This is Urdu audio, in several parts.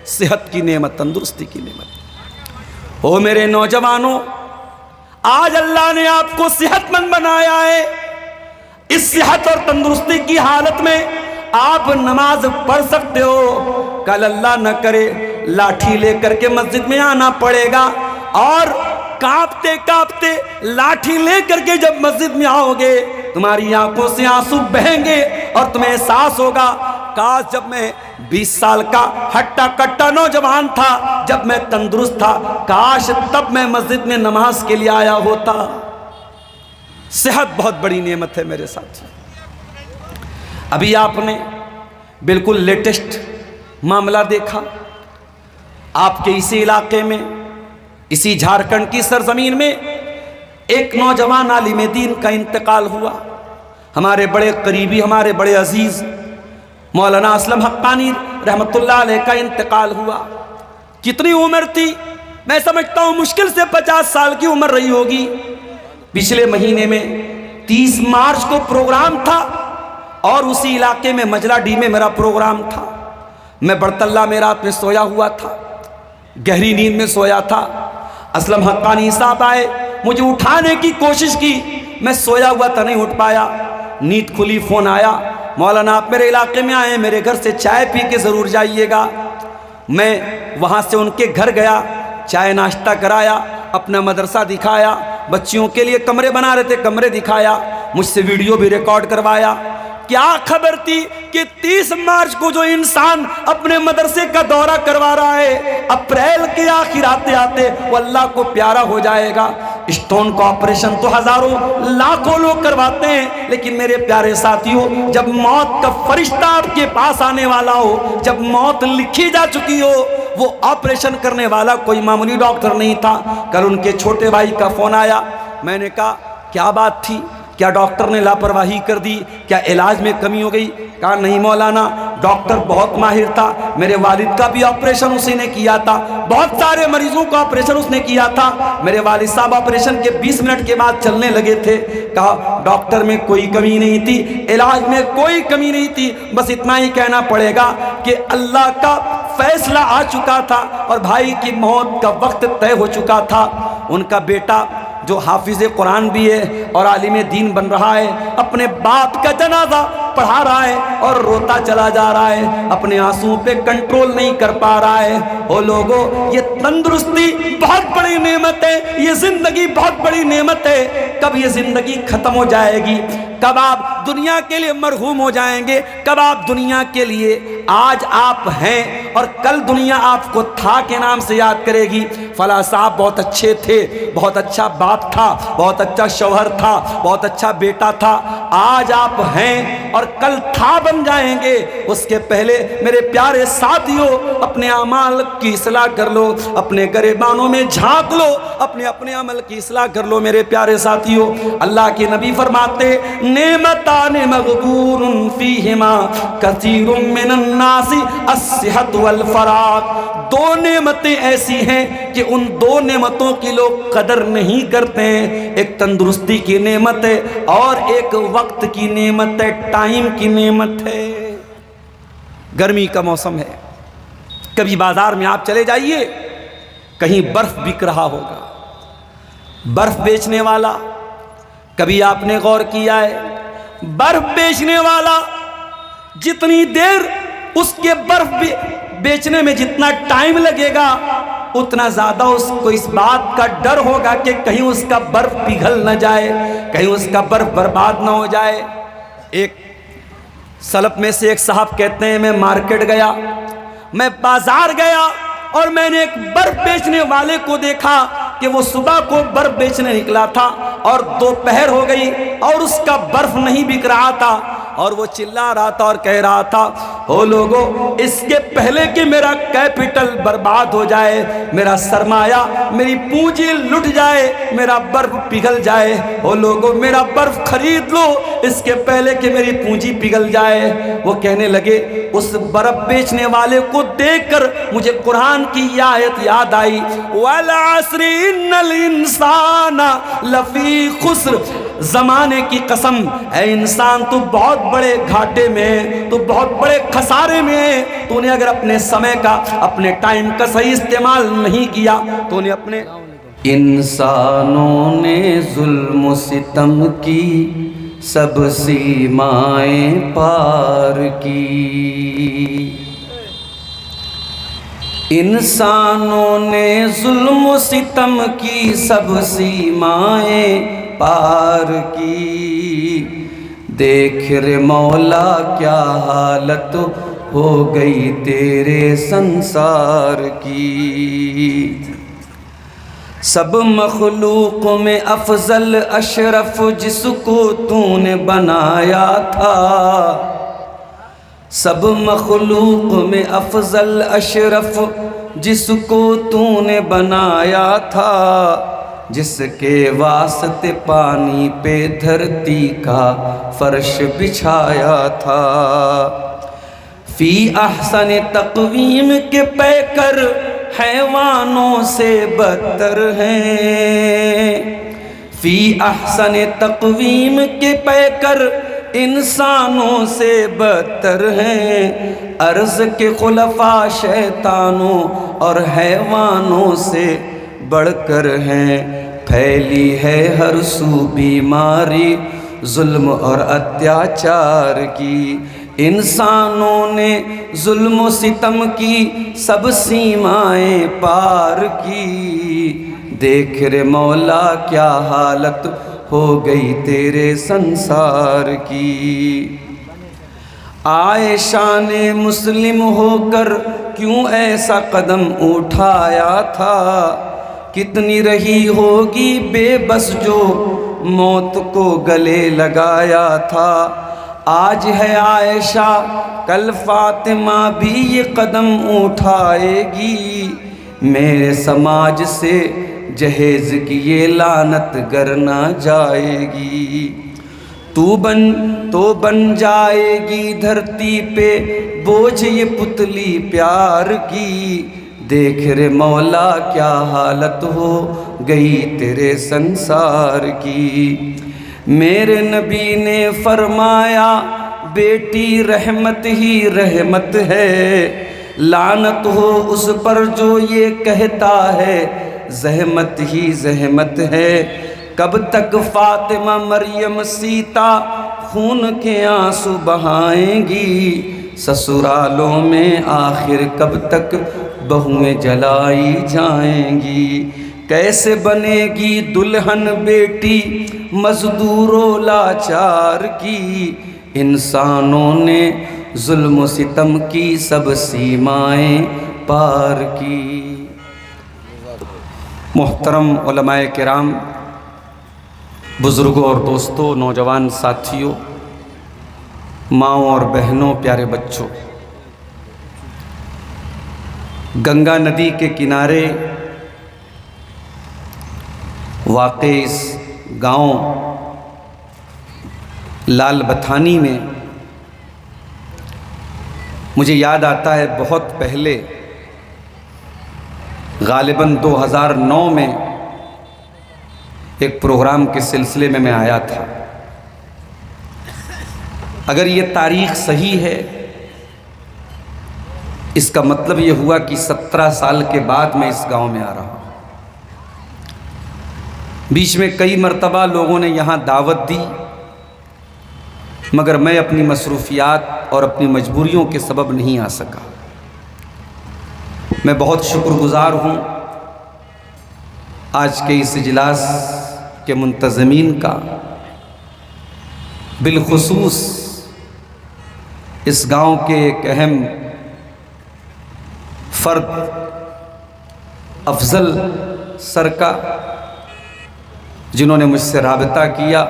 صحت کی نعمت، تندرستی کی نعمت۔ او میرے نوجوانوں، آج اللہ نے آپ کو صحت مند بنایا ہے۔ اس صحت اور تندرستی کی حالت میں آپ نماز پڑھ سکتے ہو۔ کل اللہ نہ کرے لاٹھی لے کر کے مسجد میں آنا پڑے گا، اور کانپتے کانپتے لاٹھی لے کر کے جب مسجد میں آؤ گے تمہاری آنکھوں سے آنسو بہیں گے اور تمہیں احساس ہوگا کاش جب میں 20 سال کا ہٹا کٹا نوجوان تھا، جب میں تندرست تھا، کاش تب میں مسجد میں نماز کے لیے آیا ہوتا۔ صحت بہت بڑی نعمت ہے میرے ساتھ۔ ابھی آپ نے بالکل لیٹسٹ معاملہ دیکھا، آپ کے اسی علاقے میں، اسی جھارکھنڈ کی سرزمین میں ایک نوجوان عالم دین کا انتقال ہوا۔ ہمارے بڑے قریبی، ہمارے بڑے عزیز مولانا اسلم حقانی رحمت اللہ علیہ کا انتقال ہوا۔ کتنی عمر تھی؟ میں سمجھتا ہوں مشکل سے 50 سال کی عمر رہی ہوگی۔ پچھلے مہینے میں 30 مارچ کو پروگرام تھا، اور اسی علاقے میں مجلہ ڈی میں میرا پروگرام تھا۔ میں برطلہ میں رات میں سویا ہوا تھا، گہری نیند میں سویا تھا۔ اسلم حقانی صاحب آئے، مجھے اٹھانے کی کوشش کی، میں سویا ہوا تھا، نہیں اٹھ پایا۔ نیند کھلی، فون آیا، مولانا آپ میرے علاقے میں آئے، میرے گھر سے چائے پی کے ضرور جائیے گا۔ میں وہاں سے ان کے گھر گیا، چائے ناشتہ کرایا، اپنا مدرسہ دکھایا، بچیوں کے لیے کمرے بنا رہے تھے، کمرے دکھایا، مجھ سے ویڈیو بھی ریکارڈ کروایا۔ کیا خبر تھی کہ 30 مارچ کو جو انسان اپنے مدرسے کا دورہ کروا رہا ہے، اپریل کے آخر آتے آتے وہ اللہ کو پیارا ہو جائے گا۔ اسٹون کا آپریشن تو ہزاروں لاکھوں لوگ کرواتے ہیں، لیکن میرے پیارے ساتھیوں، جب موت کا فرشتہ آپ کے پاس آنے والا ہو، جب موت لکھی جا چکی ہو، وہ آپریشن کرنے والا کوئی معمولی ڈاکٹر نہیں تھا۔ کل ان کے چھوٹے بھائی کا فون آیا، میں نے کہا کیا بات تھی؟ کیا ڈاکٹر نے لاپرواہی کر دی؟ کیا علاج میں کمی ہو گئی؟ کہا نہیں مولانا، ڈاکٹر بہت ماہر تھا، میرے والد کا بھی آپریشن اسی نے کیا تھا، بہت سارے مریضوں کا آپریشن اس نے کیا تھا، میرے والد صاحب آپریشن کے 20 منٹ کے بعد چلنے لگے تھے۔ کہا ڈاکٹر میں کوئی کمی نہیں تھی، علاج میں کوئی کمی نہیں تھی، بس اتنا ہی کہنا پڑے گا کہ اللہ کا فیصلہ آ چکا تھا اور بھائی کی موت کا وقت طے ہو چکا تھا۔ ان کا بیٹا جو حافظ قرآن بھی ہے اور عالم دین بن رہا ہے، اپنے باپ کا جنازہ پڑھا رہا ہے اور روتا چلا جا رہا ہے، اپنے آنسو پہ کنٹرول نہیں کر پا رہا ہے۔ او لوگو، یہ تندرستی بہت بڑی نعمت ہے، یہ زندگی بہت بڑی نعمت ہے۔ کب یہ زندگی ختم ہو جائے گی؟ کب آپ دنیا کے لیے مرحوم ہو جائیں گے؟ کب آپ دنیا کے لیے، آج آپ ہیں اور کل دنیا آپ کو تھا کے نام سے یاد کرے گی۔ فلاں صاحب بہت اچھے تھے، بہت اچھا باپ تھا، بہت اچھا شوہر تھا، بہت اچھا بیٹا تھا۔ آج آپ ہیں اور کل تھا بن جائیں گے۔ اس کے پہلے میرے پیارے ساتھیوں، اپنے اعمال کی اصلاح کر لو، اپنے گریبانوں میں جھانک لو، اپنے عمل کی اصلاح کر لو میرے پیارے ساتھیوں۔ اللہ کے نبی فرماتے نعمتان مغبور فیہما کثیر من الناس الصحت والفراغ۔ دو نعمتیں ایسی ہیں کہ ان دو نعمتوں کی لوگ قدر نہیں کرتے ہیں۔ ایک تندرستی کی نعمت ہے اور ایک وقت کی نعمت ہے، ٹائم کی نعمت ہے۔ گرمی کا موسم ہے، کبھی بازار میں آپ چلے جائیے، کہیں برف بک رہا ہوگا، برف بیچنے والا، کبھی آپ نے غور کیا ہے برف بیچنے والا جتنی دیر اس کے برف بیچنے میں جتنا ٹائم لگے گا، اتنا زیادہ اس کو اس بات کا ڈر ہوگا کہ کہیں اس کا برف پگھل نہ جائے، کہیں اس کا برف برباد نہ ہو جائے۔ ایک سلف میں سے ایک صاحب کہتے ہیں، میں مارکیٹ گیا، میں بازار گیا اور میں نے ایک برف بیچنے والے کو دیکھا کہ وہ صبح کو برف بیچنے نکلا تھا اور دوپہر ہو گئی اور اس کا برف نہیں بک رہا تھا، اور وہ چلا رہا تھا اور کہہ رہا تھا، او لوگو، اس کے پہلے کہ میرا کیپٹل برباد ہو جائے، میرا سرمایہ، میری پونجی لٹ جائے، میرا برف پگھل جائے، او لوگو میرا برف خرید لو اس کے پہلے کہ میری پونجی پگھل جائے۔ وہ کہنے لگے، اس برف بیچنے والے کو دیکھ کر مجھے قرآن کی یہ آیت یاد آئی، وَالْعَصْرِ إِنَّ الْإِنسَانَ لَفِي خُسْرٍ، زمانے کی قسم، اے انسان تو بہت بڑے گھاٹے میں ہے، تو بہت بڑے خسارے میں ہے۔ تو نے اگر اپنے سمے کا، اپنے ٹائم کا صحیح استعمال نہیں کیا تو نے اپنے انسانوں نے ظلم و ستم کی سب سیمائیں پار کی، انسانوں نے ظلم و ستم کی سب سیمائیں پار کی، دیکھ رے مولا کیا حالت ہو گئی تیرے سنسار کی، سب مخلوق میں افضل اشرف جس کو تو نے بنایا تھا، سب مخلوق میں افضل اشرف جس کو تو نے بنایا تھا، جس کے واسطے پانی پہ دھرتی کا فرش بچھایا تھا، فی احسن تقویم کے پیکر حیوانوں سے بدتر ہیں، فی احسن تقویم کے پیکر انسانوں سے بدتر ہیں، عرض کے خلفاء شیطانوں اور حیوانوں سے بڑھ کر ہیں، پھیلی ہے ہر سو بیماری ظلم اور اتیاچار کی، انسانوں نے ظلم و ستم کی سب سیمائیں پار کی، دیکھ رے مولا کیا حالت ہو گئی تیرے سنسار کی، عائشہ نے مسلم ہو کر کیوں ایسا قدم اٹھایا تھا، کتنی رہی ہوگی بے بس جو موت کو گلے لگایا تھا، آج ہے عائشہ کل فاطمہ بھی یہ قدم اٹھائے گی، میرے سماج سے جہیز کی یہ لعنت گر نہ جائے گی، تو بن جائے گی دھرتی پہ بوجھ یہ پتلی پیار کی، دیکھ رے مولا کیا حالت ہو گئی تیرے سنسار کی، میرے نبی نے فرمایا بیٹی رحمت ہی رحمت ہے، لعنت ہو اس پر جو یہ کہتا ہے زحمت ہی زحمت ہے، کب تک فاطمہ مریم سیتا خون کے آنسو بہائیں گی، سسرالوں میں آخر کب تک بہویں جلائی جائیں گی، کیسے بنے گی دلہن بیٹی مزدور و لاچار کی، انسانوں نے ظلم و ستم کی سب سیمائیں پار کی۔ محترم علماء کرام، بزرگوں اور دوستوں، نوجوان ساتھیوں، ماؤں اور بہنوں، پیارے بچوں، گنگا ندی کے کنارے واقع اس گاؤں لال بتھانی میں مجھے یاد آتا ہے بہت پہلے، غالباً 2009 میں ایک پروگرام کے سلسلے میں آیا تھا۔ اگر یہ تاریخ صحیح ہے اس کا مطلب یہ ہوا کہ 17 سال کے بعد میں اس گاؤں میں آ رہا ہوں۔ بیچ میں کئی مرتبہ لوگوں نے یہاں دعوت دی، مگر میں اپنی مصروفیات اور اپنی مجبوریوں کے سبب نہیں آ سکا۔ میں بہت شکر گزار ہوں آج کے اس اجلاس کے منتظمین کا، بالخصوص اس گاؤں کے ایک اہم فرد افضل سر کا، جنہوں نے مجھ سے رابطہ کیا،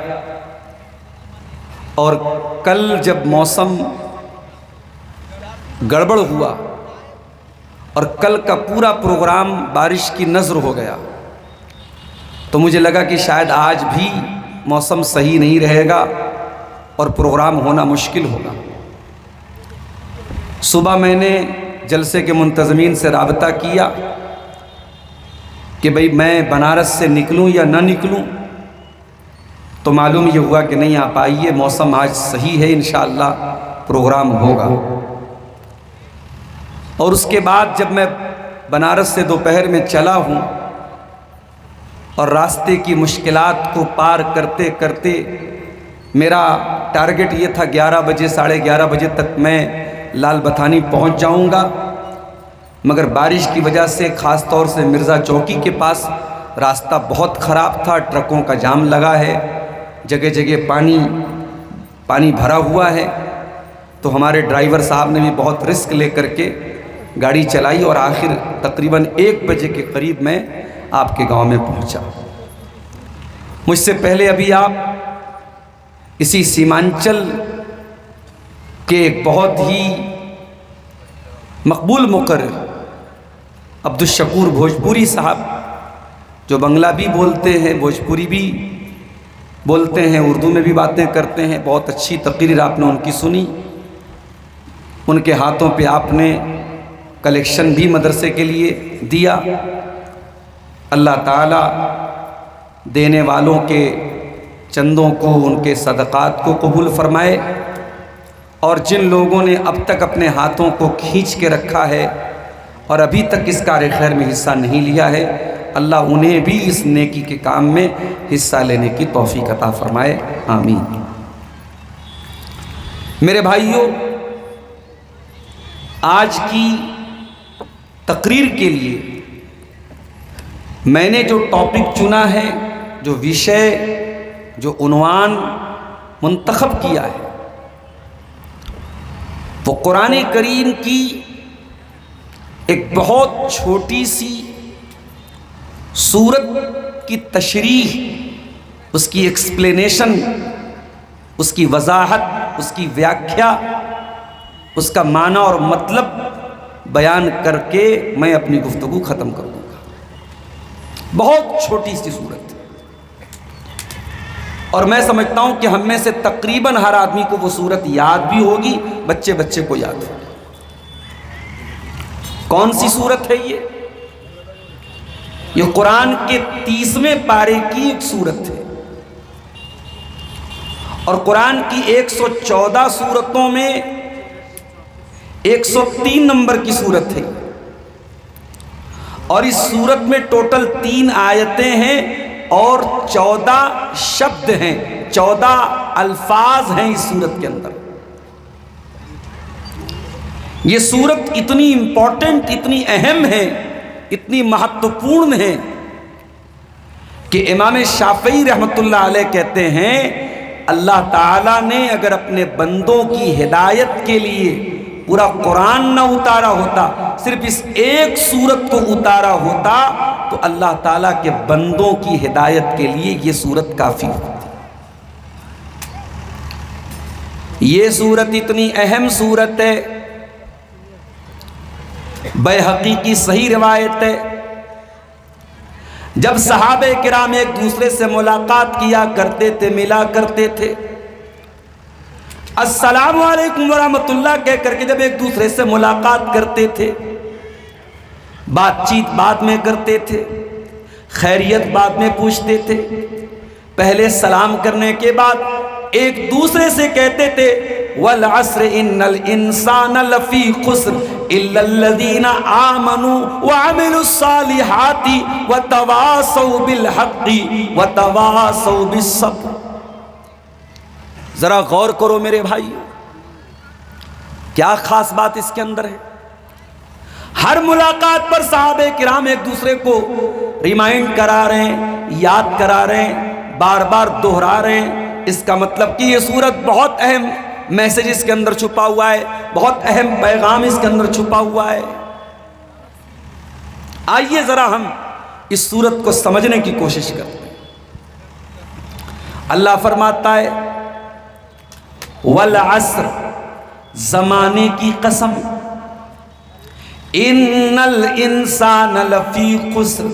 اور کل جب موسم گڑبڑ ہوا اور کل کا پورا پروگرام بارش کی نذر ہو گیا تو مجھے لگا کہ شاید آج بھی موسم صحیح نہیں رہے گا اور پروگرام ہونا مشکل ہوگا۔ صبح میں نے جلسے کے منتظمین سے رابطہ کیا کہ بھئی میں بنارس سے نکلوں یا نہ نکلوں، تو معلوم یہ ہوا کہ نہیں آپ آئیے، موسم آج صحیح ہے، انشاءاللہ پروگرام ہوگا۔ اور اس کے بعد جب میں بنارس سے دوپہر میں چلا ہوں اور راستے کی مشکلات کو پار کرتے کرتے میرا ٹارگٹ یہ تھا 11 بجے 11:30 بجے تک میں لال بتھانی پہنچ جاؤں گا، مگر بارش کی وجہ سے خاص طور سے مرزا چوکی کے پاس راستہ بہت خراب تھا، ٹرکوں کا جام لگا ہے، جگہ جگہ پانی بھرا ہوا ہے۔ تو ہمارے ڈرائیور صاحب نے بھی بہت رسک لے کر کے گاڑی چلائی اور آخر تقریباً 1 بجے کے قریب میں آپ کے گاؤں میں پہنچا۔ مجھ سے پہلے ابھی آپ اسی سیمانچل کے ایک بہت ہی مقبول مقرر عبدالشکور بھوجپوری صاحب، جو بنگلہ بھی بولتے ہیں، بھوجپوری بھی بولتے ہیں، اردو میں بھی باتیں کرتے ہیں، بہت اچھی تقریر آپ نے ان کی سنی۔ ان کے ہاتھوں پہ آپ نے کلیکشن بھی مدرسے کے لیے دیا۔ اللہ تعالیٰ دینے والوں کے چندوں کو، ان کے صدقات کو قبول فرمائے، اور جن لوگوں نے اب تک اپنے ہاتھوں کو کھینچ کے رکھا ہے اور ابھی تک اس کار خیر میں حصہ نہیں لیا ہے، اللہ انہیں بھی اس نیکی کے کام میں حصہ لینے کی توفیق عطا فرمائے، آمین۔ میرے بھائیوں، آج کی تقریر کے لیے میں نے جو ٹاپک چنا ہے، جو وشے، جو عنوان منتخب کیا ہے، وہ قرآن کریم کی ایک بہت چھوٹی سی سورت کی تشریح، اس کی ایکسپلینیشن، اس کی وضاحت، اس کی ویاکھیا، اس کا معنی اور مطلب بیان کر کے میں اپنی گفتگو ختم کر دوں گا۔ بہت چھوٹی سی صورت، اور میں سمجھتا ہوں کہ ہم میں سے تقریباً ہر آدمی کو وہ صورت یاد بھی ہوگی، بچے بچے کو یاد ہوگی۔ کون سی صورت ہے یہ قرآن کے 30ویں پارے کی ایک صورت ہے، اور قرآن کی 114 صورتوں میں 103 نمبر کی صورت ہے، اور اس صورت میں ٹوٹل 3 آیتیں ہیں اور 14 شبد ہیں، 14 الفاظ ہیں اس صورت کے اندر۔ یہ صورت اتنی امپورٹنٹ، اتنی اہم ہے، اتنی مہتوپورن ہے کہ امام شافعی رحمۃ اللہ علیہ کہتے ہیں، اللہ تعالیٰ نے اگر اپنے بندوں کی ہدایت کے لیے پورا قرآن نہ اتارا ہوتا، صرف اس ایک صورت کو اتارا ہوتا، تو اللہ تعالیٰ کے بندوں کی ہدایت کے لیے یہ صورت کافی ہوتی۔ یہ صورت اتنی اہم صورت ہے، بیہقی کی صحیح روایت ہے، جب صحابہ کرام ایک دوسرے سے ملاقات کیا کرتے تھے، ملا کرتے تھے، السلام علیکم ورحمۃ اللہ کہہ کر کے جب ایک دوسرے سے ملاقات کرتے تھے، بات چیت بعد میں کرتے تھے، خیریت بعد میں پوچھتے تھے، پہلے سلام کرنے کے بعد ایک دوسرے سے کہتے تھے والعصر ان الانسان لفی خسر الا الذین آمنوا وعملوا الصالحات وتواصوا بالحق وتواصوا بالصبر۔ ذرا غور کرو میرے بھائی، کیا خاص بات اس کے اندر ہے۔ ہر ملاقات پر صحابہ کرام ایک دوسرے کو ریمائنڈ کرا رہے ہیں، یاد کرا رہے ہیں، بار بار دہرا رہے ہیں۔ اس کا مطلب کہ یہ صورت بہت اہم میسج اس کے اندر چھپا ہوا ہے، بہت اہم پیغام اس کے اندر چھپا ہوا ہے۔ آئیے ذرا ہم اس صورت کو سمجھنے کی کوشش کرتے ہیں۔ اللہ فرماتا ہے والعصر، زمانے کی قسم، ان الانسان لفی خسر،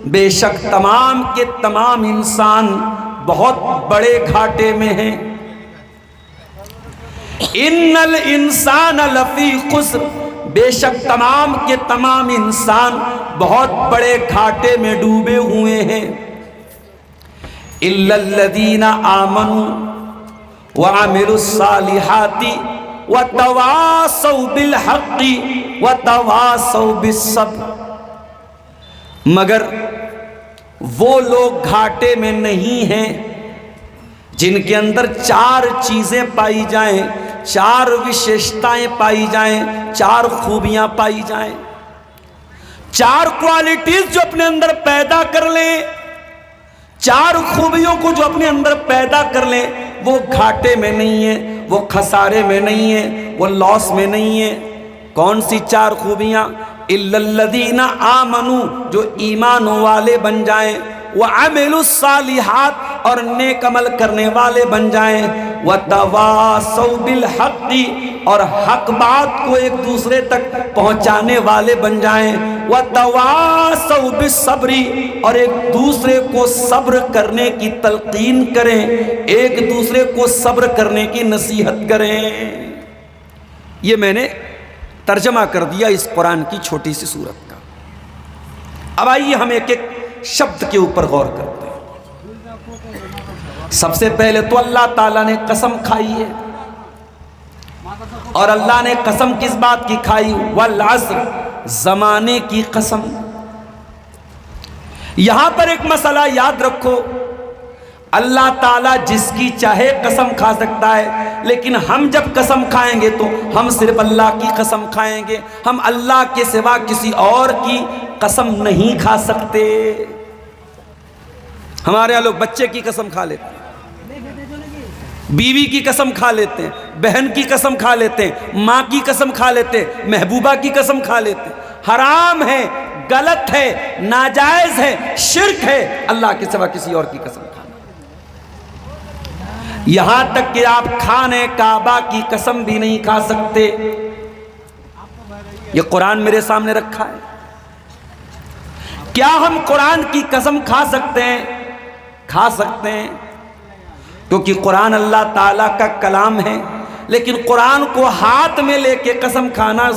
بے شک تمام کے تمام انسان بہت بڑے گھاٹے میں ہیں۔ ان الانسان لفی خسر، بے شک تمام کے تمام انسان بہت بڑے گھاٹے میں ڈوبے ہوئے ہیں۔ إلا الذين آمنوا وعملوا الصالحات وتواصوا بالحق وتواصوا بالصبر، مگر وہ لوگ گھاٹے میں نہیں ہیں جن کے اندر 4 چیزیں پائی جائیں، 4 وشیشتائیں پائی جائیں، 4 خوبیاں پائی جائیں، 4 کوالٹیز جو اپنے اندر پیدا کر لیں، 4 خوبیوں کو جو اپنے اندر پیدا کر لیں، وہ گھاٹے میں نہیں ہیں، وہ خسارے میں نہیں ہیں، وہ لاس میں نہیں ہیں۔ کون سی 4 خوبیاں؟ اِلَّا الَّذِينَ آمَنُوا، جو ایمان والے بن جائیں، وَعَمِلُوا الصَّالِحَاتِ، اور نیک عمل کرنے والے بن جائیں، وَتَوَاصَوْا بِالْحَقِّ، اور حق بات کو ایک دوسرے تک پہنچانے والے بن جائیں، وَتَوَاصَوْا بِالصَّبْرِ، اور ایک دوسرے کو صبر کرنے کی تلقین کریں، ایک دوسرے کو صبر کرنے کی نصیحت کریں۔ یہ میں نے ترجمہ کر دیا اس قرآن کی چھوٹی سی سورت کا۔ اب آئیے ہم ایک ایک شبد کے اوپر غور کرتے ہیں۔ سب سے پہلے تو اللہ تعالیٰ نے قسم کھائی ہے، اور اللہ نے قسم کس بات کی کھائی؟ والعصر، زمانے کی قسم۔ یہاں پر ایک مسئلہ یاد رکھو، اللہ تعالیٰ جس کی چاہے قسم کھا سکتا ہے، لیکن ہم جب قسم کھائیں گے تو ہم صرف اللہ کی قسم کھائیں گے، ہم اللہ کے سوا کسی اور کی قسم نہیں کھا سکتے۔ ہمارے یہاں لوگ بچے کی قسم کھا لیتے ہیں، بیوی کی قسم کھا لیتے ہیں، بہن کی قسم کھا لیتے ہیں، ماں کی قسم کھا لیتے ہیں، محبوبہ کی قسم کھا لیتے ہیں۔ حرام ہے، غلط ہے، ناجائز ہے، شرک ہے اللہ کے سوا کسی اور کی قسم کھانا۔ یہاں تک کہ آپ کھانے کعبہ کی قسم بھی نہیں کھا سکتے۔ یہ قرآن میرے سامنے رکھا ہے۔ کیا ہم قرآن کی قسم کھا سکتے ہیں؟ کھا سکتے ہیں، کیونکہ قرآن اللہ تعالیٰ کا کلام ہے، لیکن قرآن کو ہاتھ میں لے کے قسم کھانا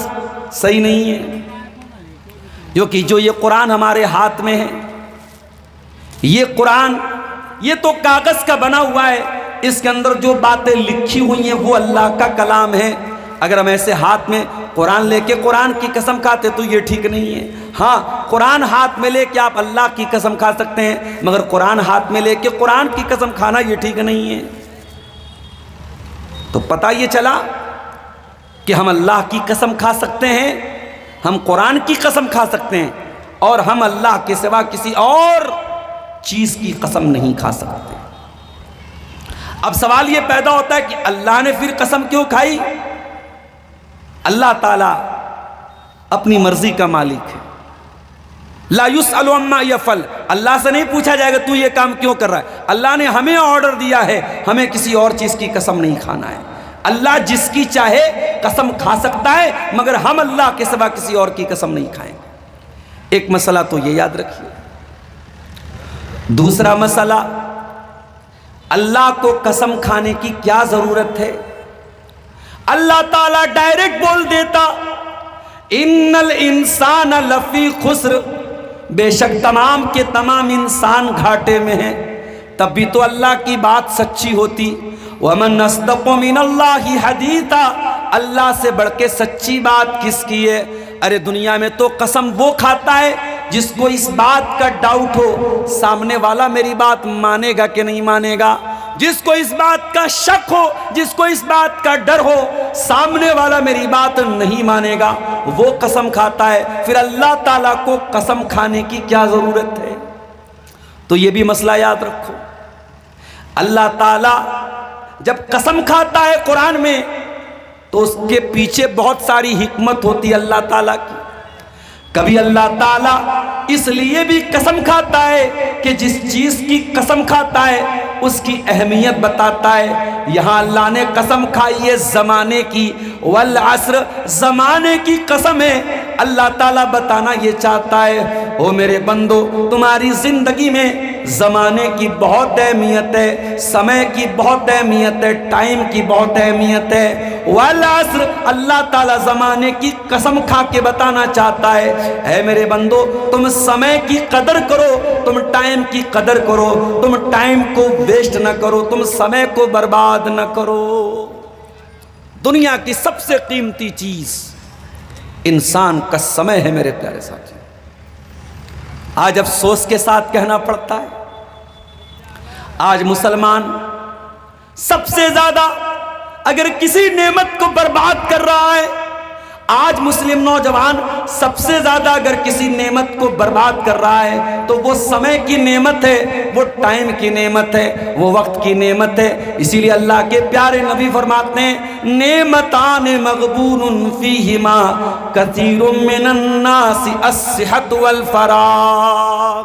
صحیح نہیں ہے، کیونکہ جو یہ قرآن ہمارے ہاتھ میں ہے، یہ قرآن یہ تو کاغذ کا بنا ہوا ہے، اس کے اندر جو باتیں لکھی ہوئی ہیں وہ اللہ کا کلام ہے۔ اگر ہم ایسے ہاتھ میں قرآن لے کے قرآن کی قسم کھاتے تو یہ ٹھیک نہیں ہے۔ ہاں، قرآن ہاتھ میں لے کے آپ اللہ کی قسم کھا سکتے ہیں، مگر قرآن ہاتھ میں لے کے قرآن کی قسم کھانا یہ ٹھیک نہیں ہے۔ تو پتہ یہ چلا کہ ہم اللہ کی قسم کھا سکتے ہیں، ہم قرآن کی قسم کھا سکتے ہیں، اور ہم اللہ کے سوا کسی اور چیز کی قسم نہیں کھا سکتے۔ اب سوال یہ پیدا ہوتا ہے کہ اللہ نے پھر قسم کیوں کھائی؟ اللہ تعالیٰ اپنی مرضی کا مالک ہے، لا یسأل عما یفعل، اللہ سے نہیں پوچھا جائے گا تو یہ کام کیوں کر رہا ہے۔ اللہ نے ہمیں آرڈر دیا ہے، ہمیں کسی اور چیز کی قسم نہیں کھانا ہے۔ اللہ جس کی چاہے قسم کھا سکتا ہے، مگر ہم اللہ کے سوا کسی اور کی قسم نہیں کھائیں گے۔ ایک مسئلہ تو یہ یاد رکھیے۔ دوسرا مسئلہ، اللہ کو قسم کھانے کی کیا ضرورت ہے؟ اللہ تعالیٰ ڈائریکٹ بول دیتا ان الانسان لفی خسر، بے شک تمام کے تمام انسان گھاٹے میں ہیں، تب بھی تو اللہ کی بات سچی ہوتی۔ وَمَنْ أَصْدَقُ مِنَ اللَّهِ حَدِيثًا، اللہ سے بڑھ کے سچی بات کس کی ہے؟ ارے دنیا میں تو قسم وہ کھاتا ہے جس کو اس بات کا ڈاؤٹ ہو سامنے والا میری بات مانے گا کہ نہیں مانے گا، جس کو اس بات کا شک ہو، جس کو اس بات کا ڈر ہو سامنے والا میری بات نہیں مانے گا، وہ قسم کھاتا ہے۔ پھر اللہ تعالیٰ کو قسم کھانے کی کیا ضرورت ہے؟ تو یہ بھی مسئلہ یاد رکھو، اللہ تعالیٰ جب قسم کھاتا ہے قرآن میں تو اس کے پیچھے بہت ساری حکمت ہوتی ہے اللہ تعالیٰ کی۔ کبھی اللہ تعالیٰ اس لیے بھی قسم کھاتا ہے کہ جس چیز کی قسم کھاتا ہے اس کی اہمیت بتاتا ہے۔ یہاں اللہ نے قسم کھائی ہے زمانے کی، والعصر، زمانے کی قسم ہے۔ اللہ تعالیٰ بتانا یہ چاہتا ہے، او میرے بندو تمہاری زندگی میں زمانے کی بہت اہمیت ہے، سمے کی بہت اہمیت ہے، ٹائم کی بہت اہمیت ہے۔ والعصر، اللہ تعالیٰ زمانے کی قسم کھا کے بتانا چاہتا ہے، اے میرے بندو تم سمے کی قدر کرو، تم ٹائم کی قدر کرو، تم ٹائم کو ویسٹ نہ کرو، تم سمے کو برباد نہ کرو۔ دنیا کی سب سے قیمتی چیز انسان کا سمے ہے میرے پیارے ساتھی۔ آج افسوس کے ساتھ کہنا پڑتا ہے، آج مسلمان سب سے زیادہ اگر کسی نعمت کو برباد کر رہا ہے، آج مسلم نوجوان سب سے زیادہ اگر کسی نعمت کو برباد کر رہا ہے تو وہ سمے کی نعمت ہے، وہ ٹائم کی نعمت ہے، وہ وقت کی نعمت ہے۔ اسی لیے اللہ کے پیارے نبی فرماتے ہیں، نعمتان مغبون فیہما کثیر من الناس الصحت والفراغ۔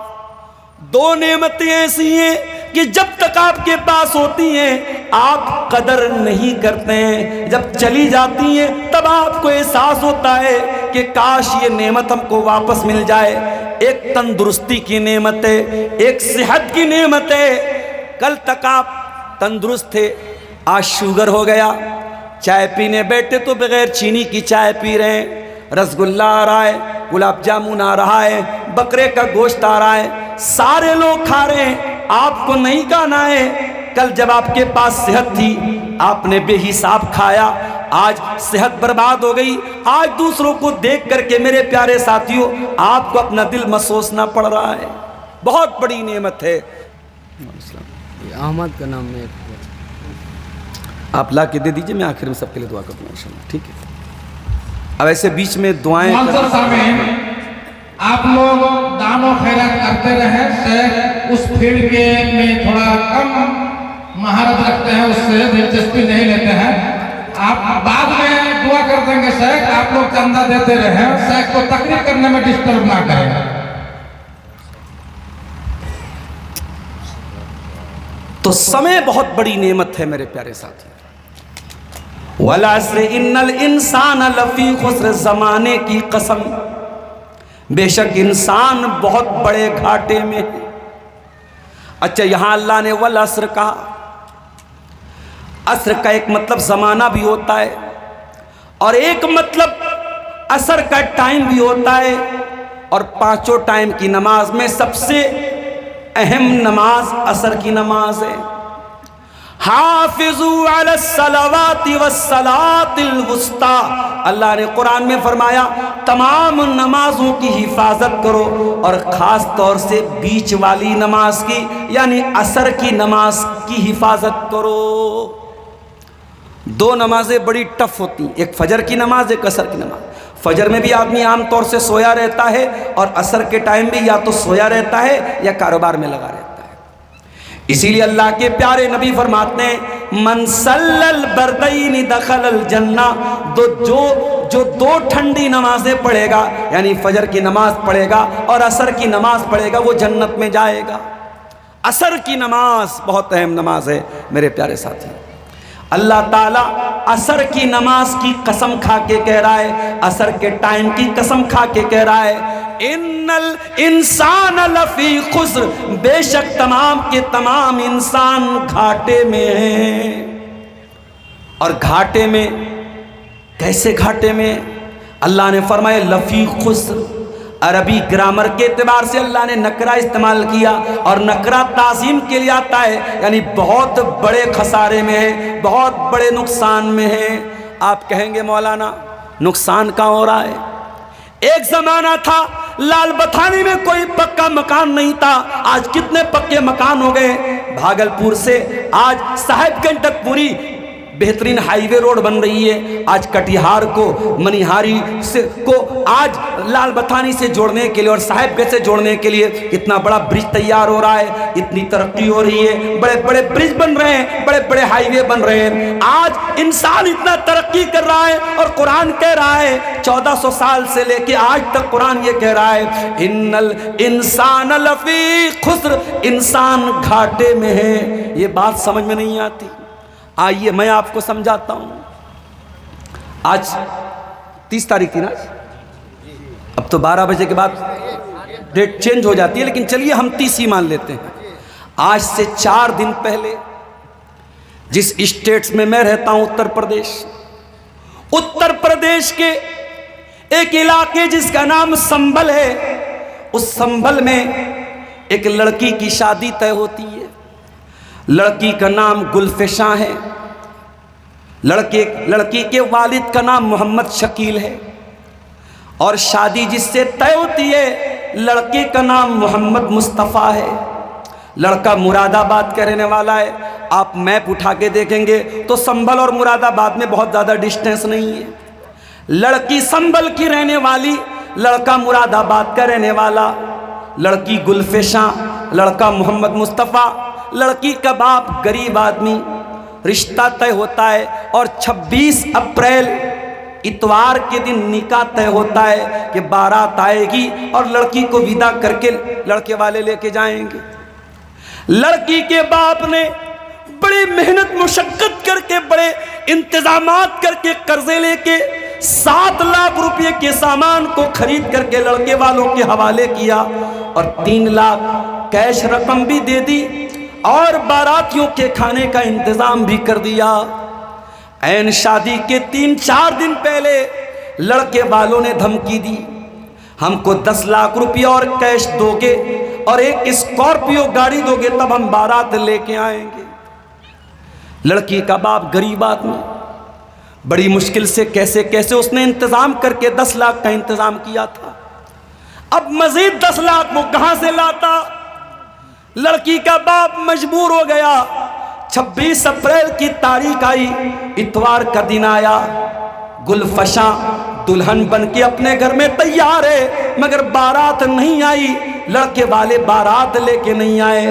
دو نعمتیں ایسی ہیں کہ جب تک آپ کے پاس ہوتی ہیں آپ قدر نہیں کرتے ہیں، جب چلی جاتی ہیں تب آپ کو احساس ہوتا ہے کہ کاش یہ نعمت ہم کو واپس مل جائے۔ ایک تندرستی کی نعمت ہے، ایک صحت کی نعمت ہے۔ کل تک آپ تندرست تھے، آج شوگر ہو گیا، چائے پینے بیٹھے تو بغیر چینی کی چائے پی رہے ہیں، رسگلہ آ رہا ہے، گلاب جامن آ رہا ہے، بکرے کا گوشت آ رہا ہے، سارے لوگ کھا رہے ہیں، آپ کو نہیں کھانا ہے۔ کل جب آپ کے پاس صحت تھی آپ نے بے حساب کھایا، آج صحت برباد ہو گئی۔ آج دوسروں کو دیکھ کر کے میرے پیارے ساتھیوں آپ کو اپنا دل محسوسنا پڑ رہا ہے۔ بہت بڑی نعمت ہے۔ احمد کا نام میں آپ لا کے دے دیجئے، میں آخر میں سب کے لیے دعا کروں گا انشاءاللہ، ٹھیک ہے؟ اب ایسے بیچ میں دعائیں آپ لوگ دان و خیرات کرتے رہیں، شیخ اس فیلڈ کے میں تھوڑا کم مہارت رکھتے ہیں، اس سے دلچسپی نہیں لیتے ہیں۔ آپ بعد میں دعا کر دیں گے شیخ، آپ لوگ چندہ دیتے رہیں، شیخ کو تقریر کرنے میں ڈسٹرب نہ کریں۔ تو سمے بہت بڑی نعمت ہے میرے پیارے ساتھی۔ والعصر ان الانسان لفی خسر، زمانے کی قسم بے شک انسان بہت بڑے گھاٹے میں ہے۔ اچھا یہاں اللہ نے والعصر کہا، عصر کا ایک مطلب زمانہ بھی ہوتا ہے اور ایک مطلب عصر کا ٹائم بھی ہوتا ہے، اور پانچوں ٹائم کی نماز میں سب سے اہم نماز عصر کی نماز ہے۔ حافظوا علی الصلوات والصلاۃ الوسطی، اللہ نے قرآن میں فرمایا تمام نمازوں کی حفاظت کرو، اور خاص طور سے بیچ والی نماز کی یعنی عصر کی نماز کی حفاظت کرو۔ دو نمازیں بڑی ٹف ہوتی ہیں، ایک فجر کی نماز، ایک عصر کی نماز۔ فجر میں بھی آدمی عام طور سے سویا رہتا ہے، اور عصر کے ٹائم بھی یا تو سویا رہتا ہے یا کاروبار میں لگا رہتا ہے۔ اسی لیے اللہ کے پیارے نبی فرماتے ہیں من صلی البردین دخل الجنہ، جو دو ٹھنڈی نمازیں پڑھے گا یعنی فجر کی نماز پڑھے گا اور عصر کی نماز پڑھے گا وہ جنت میں جائے گا۔ عصر کی نماز بہت اہم نماز ہے میرے پیارے ساتھی۔ اللہ تعالیٰ عصر کی نماز کی قسم کھا کے کہہ رہا ہے، عصر کے ٹائم کی قسم کھا کے کہہ رہا ہے ان الانسان لفی خسر، بے شک تمام کے تمام انسان گھاٹے میں ہیں۔ اور گھاٹے میں کیسے گھاٹے میں؟ اللہ نے فرمایا لفی خسر، عربی گرامر کے اعتبار سے اللہ نے نکرہ استعمال کیا، اور نکرہ تعظیم کے لیے آتا ہے یعنی بہت بڑے خسارے میں ہے، بہت بڑے نقصان میں ہے۔ آپ کہیں گے مولانا نقصان کہاں ہو رہا ہے؟ ایک زمانہ تھا لال بتھانی میں کوئی پکا مکان نہیں تھا، آج کتنے پکے مکان ہو گئے۔ بھاگلپور سے آج صاحب گنج تک پوری بہترین ہائی وے روڈ بن رہی ہے، آج کٹیہار کو منیہاری کو آج لال بتھانی سے جوڑنے کے لیے اور صاحب گنج سے جوڑنے کے لیے کتنا بڑا برج تیار ہو رہا ہے، اتنی ترقی ہو رہی ہے، بڑے بڑے برج بن رہے ہیں، بڑے بڑے ہائی وے بن رہے ہیں۔ آج انسان اتنا ترقی کر رہا ہے اور قرآن کہہ رہا ہے 1400 سال سے لے کے آج تک قرآن یہ کہہ رہا ہے ان الانسان لفی خسر، انسان گھاٹے میں ہے۔ یہ بات سمجھ میں نہیں آتی، آئیے میں آپ کو سمجھاتا ہوں۔ آج 30 تاریخ تھی نا، اب تو 12 بجے کے بعد ڈیٹ چینج ہو جاتی ہے، لیکن چلیے ہم 30 ہی مان لیتے ہیں۔ آج سے 4 دن پہلے جس اسٹیٹس میں میں رہتا ہوں اتر پردیش کے ایک علاقے جس کا نام سنبھل ہے، اس سنبھل میں ایک لڑکی کی شادی طے ہوتی ہے۔ لڑکی کا نام گلفشاں ہے، لڑکی کے والد کا نام محمد شکیل ہے، اور شادی جس سے طے ہوتی ہے لڑکے کا نام محمد مصطفیٰ ہے۔ لڑکا مراد آباد کا رہنے والا ہے۔ آپ میپ اٹھا کے دیکھیں گے تو سنبھل اور مراد آباد میں بہت زیادہ ڈسٹینس نہیں ہے۔ لڑکی سنبھل کی رہنے والی، لڑکا مراد آباد کا رہنے والا، لڑکی گلفشاں، لڑکا محمد مصطفیٰ، لڑکی کا باپ غریب آدمی۔ رشتہ طے ہوتا ہے اور 26 اپریل اتوار کے دن نکاح طے ہوتا ہے کہ بارات آئے گی اور لڑکی کو ودا کر کے لڑکے والے لے کے جائیں گے۔ لڑکی کے باپ نے بڑی محنت مشقت کر کے، بڑے انتظامات کر کے، قرضے لے کے 7 لاکھ روپے کے سامان کو خرید کر کے لڑکے والوں کے حوالے کیا، اور 3 لاکھ کیش رقم بھی دے دی اور باراتیوں کے کھانے کا انتظام بھی کر دیا۔ عین شادی کے 3-4 دن پہلے لڑکے والوں نے دھمکی دی، ہم کو 10 لاکھ روپے اور کیش دو گے اور ایک اسکارپیو گاڑی دو گے تب ہم بارات لے کے آئیں گے۔ لڑکی کا باپ غریب آدمی، بڑی مشکل سے کیسے اس نے انتظام کر کے 10 لاکھ کا انتظام کیا تھا۔ اب مزید 10 لاکھ وہ کہاں سے لاتا؟ لڑکی کا باپ مجبور ہو گیا۔ 26 اپریل کی تاریخ آئی، اتوار کا دن آیا، گلفشاں دلہن بن کے اپنے گھر میں تیار ہے، مگر بارات نہیں آئی، لڑکے والے بارات لے کے نہیں آئے۔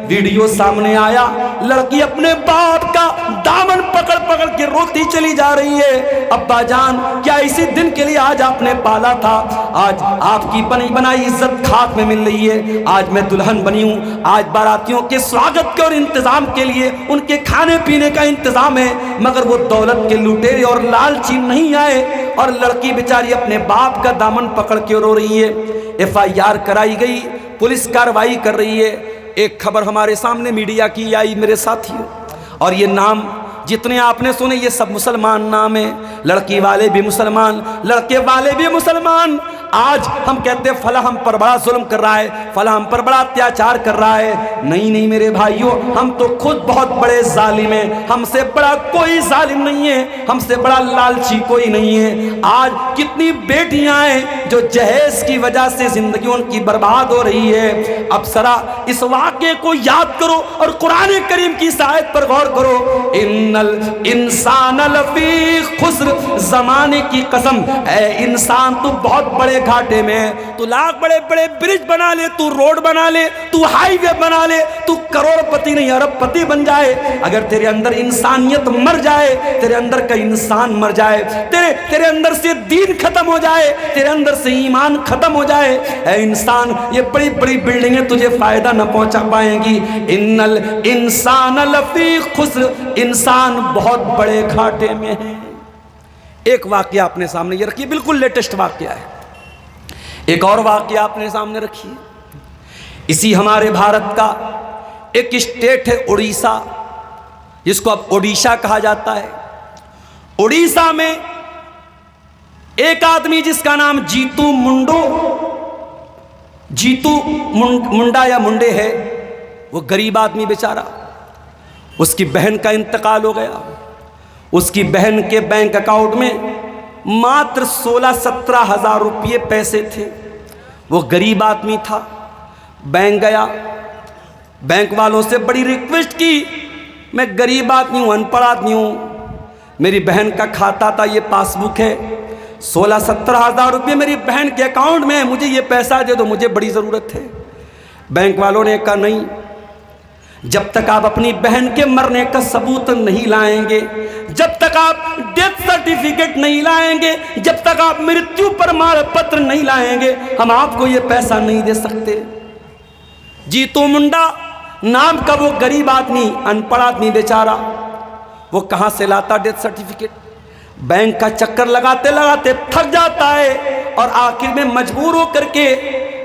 ویڈیو سامنے آیا، لڑکی اپنے باپ کا دامن پکڑ کے روتی چلی جا رہی ہے، ابا جان کیا اسی دن کے لیے آج آپ نے پالا تھا؟ آج آپ کی بنی بنائی عزت خاک میں مل رہی ہے، آج میں دلہن بنی ہوں، آج باراتیوں کے سواگت کے اور انتظام کے لیے ان کے کھانے پینے کا انتظام ہے، مگر وہ دولت کے لٹیرے اور لالچی نہیں آئے۔ اور لڑکی بیچاری اپنے باپ کا دامن پکڑ کے رو رہی ہے۔ FIR کرائی گئی، پولیس کارروائی کر رہی ہے۔ ایک خبر ہمارے سامنے میڈیا کی آئی میرے ساتھیوں، اور یہ نام جتنے آپ نے سنے یہ سب مسلمان نام ہیں، لڑکی والے بھی مسلمان، لڑکے والے بھی مسلمان۔ آج ہم کہتے ہیں فلاں ہم پر بڑا ظلم کر رہا ہے، فلاں ہم پر بڑا اتیاچار کر رہا ہے۔ نہیں میرے بھائیوں، ہم تو خود بہت بڑے ظالم ہیں، ہم سے بڑا کوئی ظالم نہیں ہے، ہم سے بڑا لالچی کوئی نہیں ہے۔ آج کتنی بیٹیاں ہیں جو جہیز کی وجہ سے زندگی ان کی برباد ہو رہی ہے۔ اب ذرا اس واقعے کو یاد کرو اور قرآن کریم کی اس آیت پر غور کرو، ان الانسان لفی خسر، زمانے کی قسم اے انسان تو بہت بڑے گھاٹے میں ہے، تو لاکھ بڑے بڑے برج بنا لے، تو روڈ بنا لے، تو ہائی وے بنا لے، تو کروڑ پتی نہیں ارب پتی بن جائے، اگر تیرے اندر انسانیت مر جائے، تیرے اندر کا انسان مر جائے، تیرے اندر سے دین ختم ہو جائے، تیرے اندر سے ایمان ختم ہو جائے، اے انسان یہ بڑی بڑی بلڈنگیں تجھے فائدہ نہ پہنچا پائیں گی۔ ان الانسان لفی خسر، انسان بہت بڑے گھاٹے میں ہے۔ ایک واقعہ اپنے سامنے یہ رکھیے، بالکل لیٹسٹ واقعہ ہے۔ ایک اور واقعہ اپنے سامنے رکھیے، اسی ہمارے بھارت کا ایک اسٹیٹ ہے اڑیسہ، جس کو اب اوڈیشہ کہا جاتا ہے۔ اڑیسہ میں ایک آدمی جس کا نام جیتو منڈا یا منڈے ہے، وہ غریب آدمی بیچارہ، اس کی بہن کا انتقال ہو گیا۔ اس کی بہن کے بینک اکاؤنٹ میں ماتر 16-17 ہزار روپے پیسے تھے۔ وہ غریب آدمی تھا، بینک گیا، بینک والوں سے بڑی ریکویسٹ کی، میں غریب آدمی ہوں، ان پڑھ آدمی ہوں، میری بہن کا کھاتا تھا، یہ پاس بک ہے، 16-17 ہزار روپے میری بہن کے اکاؤنٹ میں ہے، مجھے یہ پیسہ دے دو، مجھے بڑی ضرورت ہے۔ بینک والوں نے کہا نہیں، جب تک آپ اپنی بہن کے مرنے کا ثبوت نہیں لائیں گے، جب تک آپ ڈیتھ سرٹیفکیٹ نہیں لائیں گے، جب تک آپ مرتیو پرمان پتر نہیں لائیں گے، ہم آپ کو یہ پیسہ نہیں دے سکتے۔ جیتو منڈا نام کا وہ غریب آدمی، ان پڑھ آدمی بیچارہ، وہ کہاں سے لاتا ڈیتھ سرٹیفکیٹ؟ بینک کا چکر لگاتے لگاتے تھک جاتا ہے اور آخر میں مجبور ہو کر کے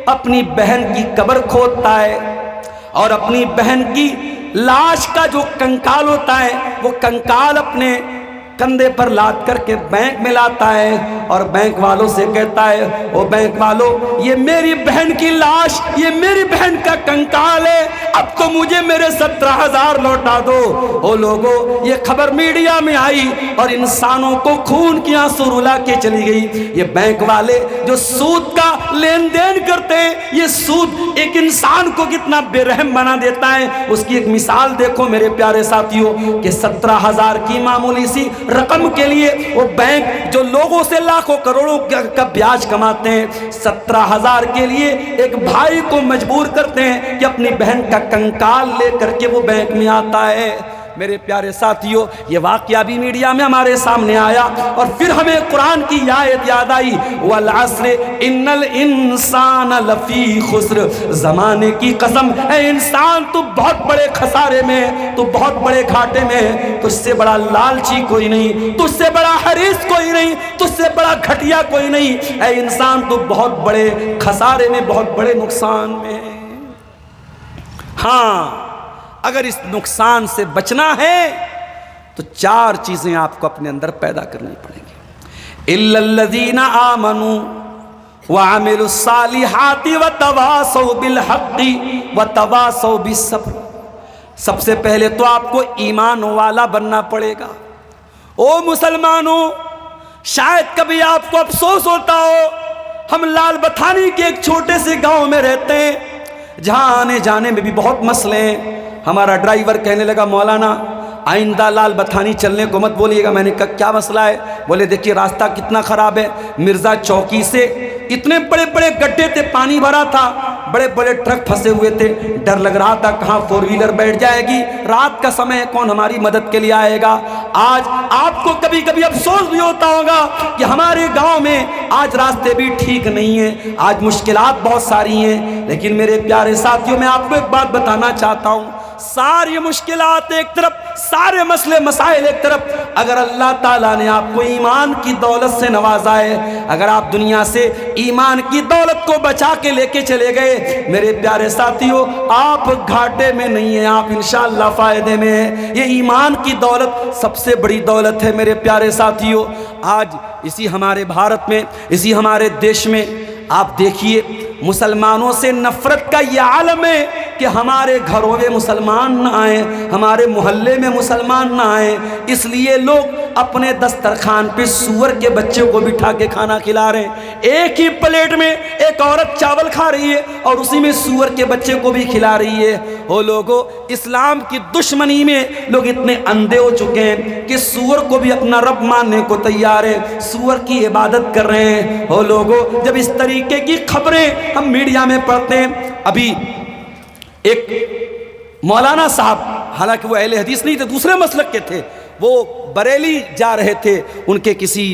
اپنی بہن کی قبر کھودتا ہے اور اپنی بہن کی لاش کا جو کنکال ہوتا ہے وہ کنکال اپنے کندھے پر لاد کر کے بینک میں لاتا ہے اور بینک والوں سے کہتا ہے او بینک والوں یہ میری بہن کی لاش، یہ میری بہن کا کنکال ہے، اب تو مجھے میرے 17,000 لوٹا دو۔ او لوگو یہ خبر میڈیا میں آئی اور انسانوں کو خون کی آنسو رلا کے چلی گئی۔ یہ بینک والے جو سود کا لین دین کرتے ہیں، یہ سود ایک انسان کو کتنا بے رحم بنا دیتا ہے۔ اس کی ایک مثال دیکھو میرے پیارے ساتھیوں کہ 17,000 کی معمولی سی رقم کے لیے وہ بینک جو لوگوں سے لاکھوں کروڑوں کا بیاج کماتے ہیں، 17,000 کے لیے ایک بھائی کو مجبور کرتے ہیں کہ اپنی بہن کا کنکال لے کر کے وہ بینک میں آتا ہے۔ میرے پیارے ساتھیوں یہ واقعہ بھی میڈیا میں ہمارے سامنے آیا اور پھر ہمیں قرآن کی آیت یاد آئی والعصر ان الانسان لفی خسر، زمانے کی قسم اے انسان تو بہت بڑے خسارے میں، تو بہت بڑے گھاٹے میں، تجھ سے بڑا لالچی کوئی نہیں، تجھ سے بڑا حریص کوئی نہیں، تجھ سے بڑا گھٹیا کوئی نہیں، اے انسان تو بہت بڑے خسارے میں، بہت بڑے نقصان میں۔ ہاں اگر اس نقصان سے بچنا ہے تو 4 چیزیں آپ کو اپنے اندر پیدا کرنی پڑیں گی۔ اِلَّا الَّذِينَ آمَنُوا وَعَمِلُوا الصَّالِحَاتِ وَتَوَاصَوْا بِالْحَقِّ وَتَوَاصَوْا بِالصَّبْرِ۔ سب سے پہلے تو آپ کو ایمان والا بننا پڑے گا۔ او مسلمانوں، شاید کبھی آپ کو افسوس ہوتا ہو، ہم لال بتھانی کے ایک چھوٹے سے گاؤں میں رہتے ہیں جہاں آنے جانے میں بھی بہت مسئلے ہیں۔ ہمارا ڈرائیور کہنے لگا مولانا آئندہ لال بتھانی چلنے کو مت بولیے گا۔ میں نے کہا کیا مسئلہ ہے؟ بولے دیکھیے راستہ کتنا خراب ہے، مرزا چوکی سے اتنے بڑے بڑے گڈھے تھے، پانی بھرا تھا، بڑے بڑے ٹرک پھنسے ہوئے تھے، ڈر لگ رہا تھا کہاں 4 ویلر بیٹھ جائے گی، رات کا سمے کون ہماری مدد کے لیے آئے گا۔ آج آپ کو کبھی کبھی افسوس بھی ہوتا ہوگا کہ ہمارے گاؤں میں آج راستے بھی ٹھیک نہیں ہیں، آج مشکلات بہت ساری ہیں، لیکن میرے پیارے ساتھیوں میں آپ کو ایک بات بتانا چاہتا ہوں، ساری مشکلات ایک طرف، سارے مسئلے مسائل ایک طرف، اگر اللہ تعالیٰ نے آپ کو ایمان کی دولت سے نوازا ہے، اگر آپ دنیا سے ایمان کی دولت کو بچا کے لے کے چلے گئے، میرے پیارے ساتھیوں آپ گھاٹے میں نہیں ہیں، آپ انشاءاللہ فائدے میں ہیں۔ یہ ایمان کی دولت سب سے بڑی دولت ہے میرے پیارے ساتھیوں۔ آج اسی ہمارے بھارت میں، اسی ہمارے دیش میں آپ دیکھیے مسلمانوں سے نفرت کا یہ عالم ہے کہ ہمارے گھروں میں مسلمان نہ آئیں، ہمارے محلے میں مسلمان نہ آئیں، اس لیے لوگ اپنے دسترخوان پہ سور کے بچے کو بٹھا کے کھانا کھلا رہے ہیں۔ ایک ہی پلیٹ میں ایک عورت چاول کھا رہی ہے اور اسی میں سور کے بچے کو بھی کھلا رہی ہے۔ وہ لوگوں اسلام کی دشمنی میں لوگ اتنے اندھے ہو چکے ہیں کہ سور کو بھی اپنا رب ماننے کو تیار ہے، سور کی عبادت کر رہے ہیں۔ وہ لوگوں جب اس طریقے کی خبریں ہم میڈیا میں پڑھتے ہیں، ابھی ایک مولانا صاحب، حالانکہ وہ اہل حدیث نہیں تھے، دوسرے مسلک کے تھے، وہ بریلی جا رہے تھے، ان کے کسی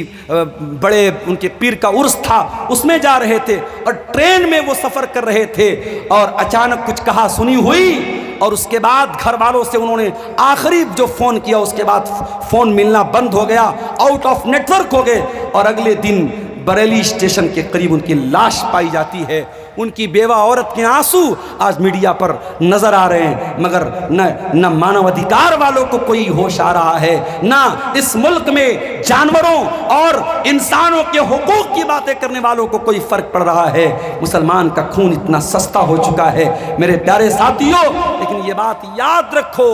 بڑے ان کے پیر کا عرس تھا، اس میں جا رہے تھے اور ٹرین میں وہ سفر کر رہے تھے اور اچانک کچھ کہا سنی ہوئی اور اس کے بعد گھر والوں سے انہوں نے آخری جو فون کیا اس کے بعد فون ملنا بند ہو گیا، آؤٹ آف نیٹ ورک ہو گئے اور اگلے دن بریلی اسٹیشن کے قریب ان کی لاش پائی جاتی ہے۔ ان کی بیوہ عورت کے آنسو آج میڈیا پر نظر آ رہے ہیں، مگر نہ مانو ادھیکار والوں کو کوئی ہوش آ رہا ہے، نہ اس ملک میں جانوروں اور انسانوں کے حقوق کی باتیں کرنے والوں کو کوئی فرق پڑ رہا ہے۔ مسلمان کا خون اتنا سستا ہو چکا ہے میرے پیارے ساتھیوں، لیکن یہ بات یاد رکھو،